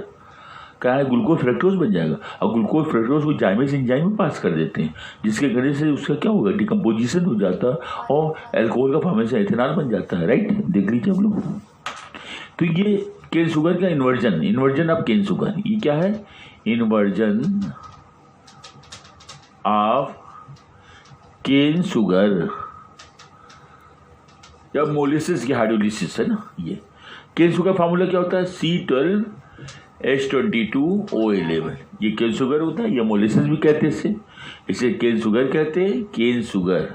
A: क्या है, ग्लूकोज फ्रक्टोज बन जाएगा। और ग्लूकोज फ्रक्टोज को जाइमेस एंजाइम में पास कर देते हैं, जिसके करने से उसका क्या होगा, डिकम्पोजिशन हो जाता है और अल्कोहल का फॉर्मेशन एथेनॉल बन जाता है। राइट, देख लीजिए हम लोग। तो ये केन शुगर का इन्वर्जन ऑफ केन शुगर, ये क्या है, इन्वर्जन ऑफ केन शुगर या मोलिसिस की हाइड्रोलिसिस है ना। ये केन शुगर फार्मूला क्या होता है, C12H22O11। ये केन शुगर होता है, या मोलिसिस भी कहते हैं इसे केन शुगर कहते हैं, केन शुगर,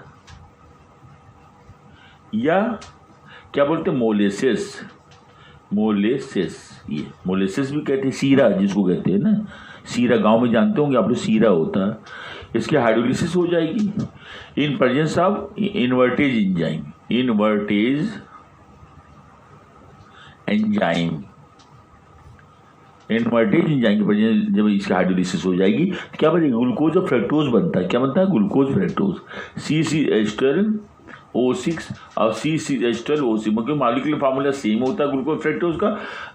A: या क्या बोलते हैं, मोलेसिस। ये मोलेसिस भी कहते हैं, सीरा जिसको कहते हैं ना, सीरा गांव में जानते होंगे आप लोग, सीरा होता है। इसकी हाइड्रोलिसिस हो जाएगी in presence of invertase enzyme, invertase enzyme की प्रेजेंस जब इसकी हाइड्रोलिसिस हो जाएगी तो क्या बनेगा, ग्लूकोज और फ्रक्टोज बनता है। क्या बनता है, ग्लूकोज फ्रक्टोज, CCH12O6 और CCH12O6, मतलब मॉलिक्यूलर फार्मूला सेम होता है ग्लूकोज फ्रक्टोज का।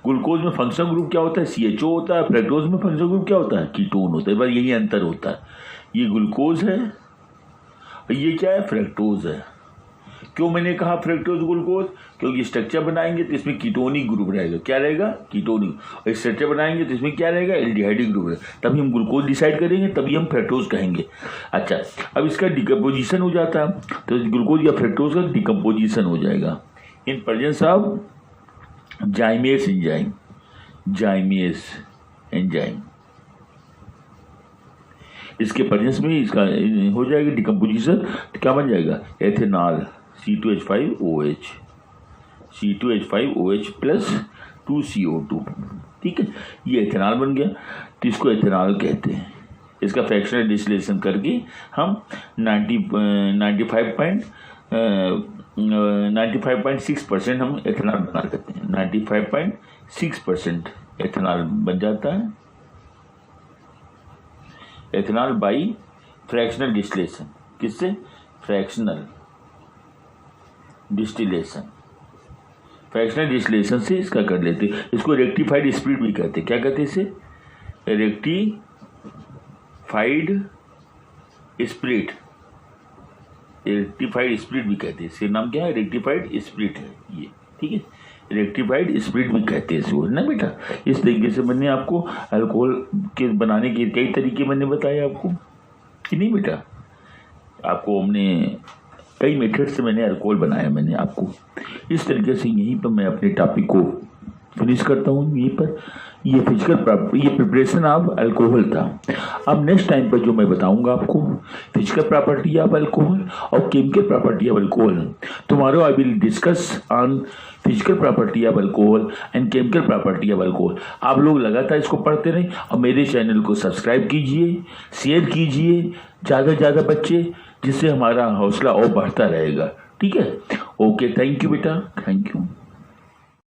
A: ग्लूकोज में फंक्शनल ग्रुप क्या होता है, CHO होता है, फ्रक्टोज में फंक्शनल ग्रुप क्या होता है, कीटोन होता है। बस यही अंतर होता है, ये ग्लूकोज है और ये क्या है, फ्रक्टोज है। क्यों मैंने कहा फ्रक्टोज ग्लूकोज, क्योंकि स्ट्रक्चर बनाएंगे तो इसमें कीटोनिक ग्रुप रहेगा। क्या रहेगा, कीटोनिक। और स्ट्रक्चर बनाएंगे तो इसमें क्या रहेगा, एल्डिहाइडिक ग्रुप रहेगा। तभी हम ग्लूकोज डिसाइड करेंगे, तभी हम फ्रक्टोज कहेंगे। अच्छा, अब इसका डिकम्पोजिशन हो जाता है, तो ग्लूकोज या फ्रक्टोज का डिकम्पोजिशन हो जाएगा in presence of zymase enzyme. इसके प्रेजेंस में इसका हो जाएगा डिकम्पोजिशन, तो क्या बन जाएगा, एथेनॉल, C2H5OH प्लस 2CO2। ठीक है, ये एथेनॉल बन गया, तो इसको एथेनॉल कहते हैं। इसका फ्रैक्शनल डिस्टिलेशन करके हम 95.6% हम एथेनॉल बना सकते हैं। 95.6% एथेनॉल बन जाता है, एथेनॉल बाई फ्रैक्शनल डिस्टिलेशन। किससे, फ्रैक्शनल डिस्टिलेशन से इसका कर लेते हैं। इसको रेक्टिफाइड स्प्लिट भी कहते हैं। क्या कहते हैं इसे, रेक्टिफाइड स्प्लिट भी कहते हैं। इसके नाम क्या है, रेक्टिफाइड स्प्लिट है ये। ठीक है, रेक्टिफाइड स्प्लिट भी कहते हैं इसको, ना बेटा। इस तरीके से मैंने आपको अल्कोहल के बनाने के कई तरीके मैंने बताए आपको, कि नहीं बेटा। आपको हमने कई मेथड से मैंने अल्कोहल बनाया, मैंने आपको इस तरीके से। यहीं पर मैं अपने टॉपिक को फिनिश करता हूँ। यहीं पर ये प्रिपरेशन ऑफ अल्कोहल था। अब नेक्स्ट टाइम पर जो मैं बताऊंगा आपको फिजिकल प्रॉपर्टी ऑफ अल्कोहल और chemical property of alcohol. Tomorrow I will discuss on physical property of alcohol and chemical property of alcohol. आप लोग लगातार इसको पढ़ते रहें और मेरे चैनल को सब्सक्राइब कीजिए, शेयर कीजिए ज़्यादा से ज़्यादा बच्चे, जिससे हमारा हौसला और बढ़ता रहेगा। ठीक है, ओके, थैंक यू बेटा, थैंक यू।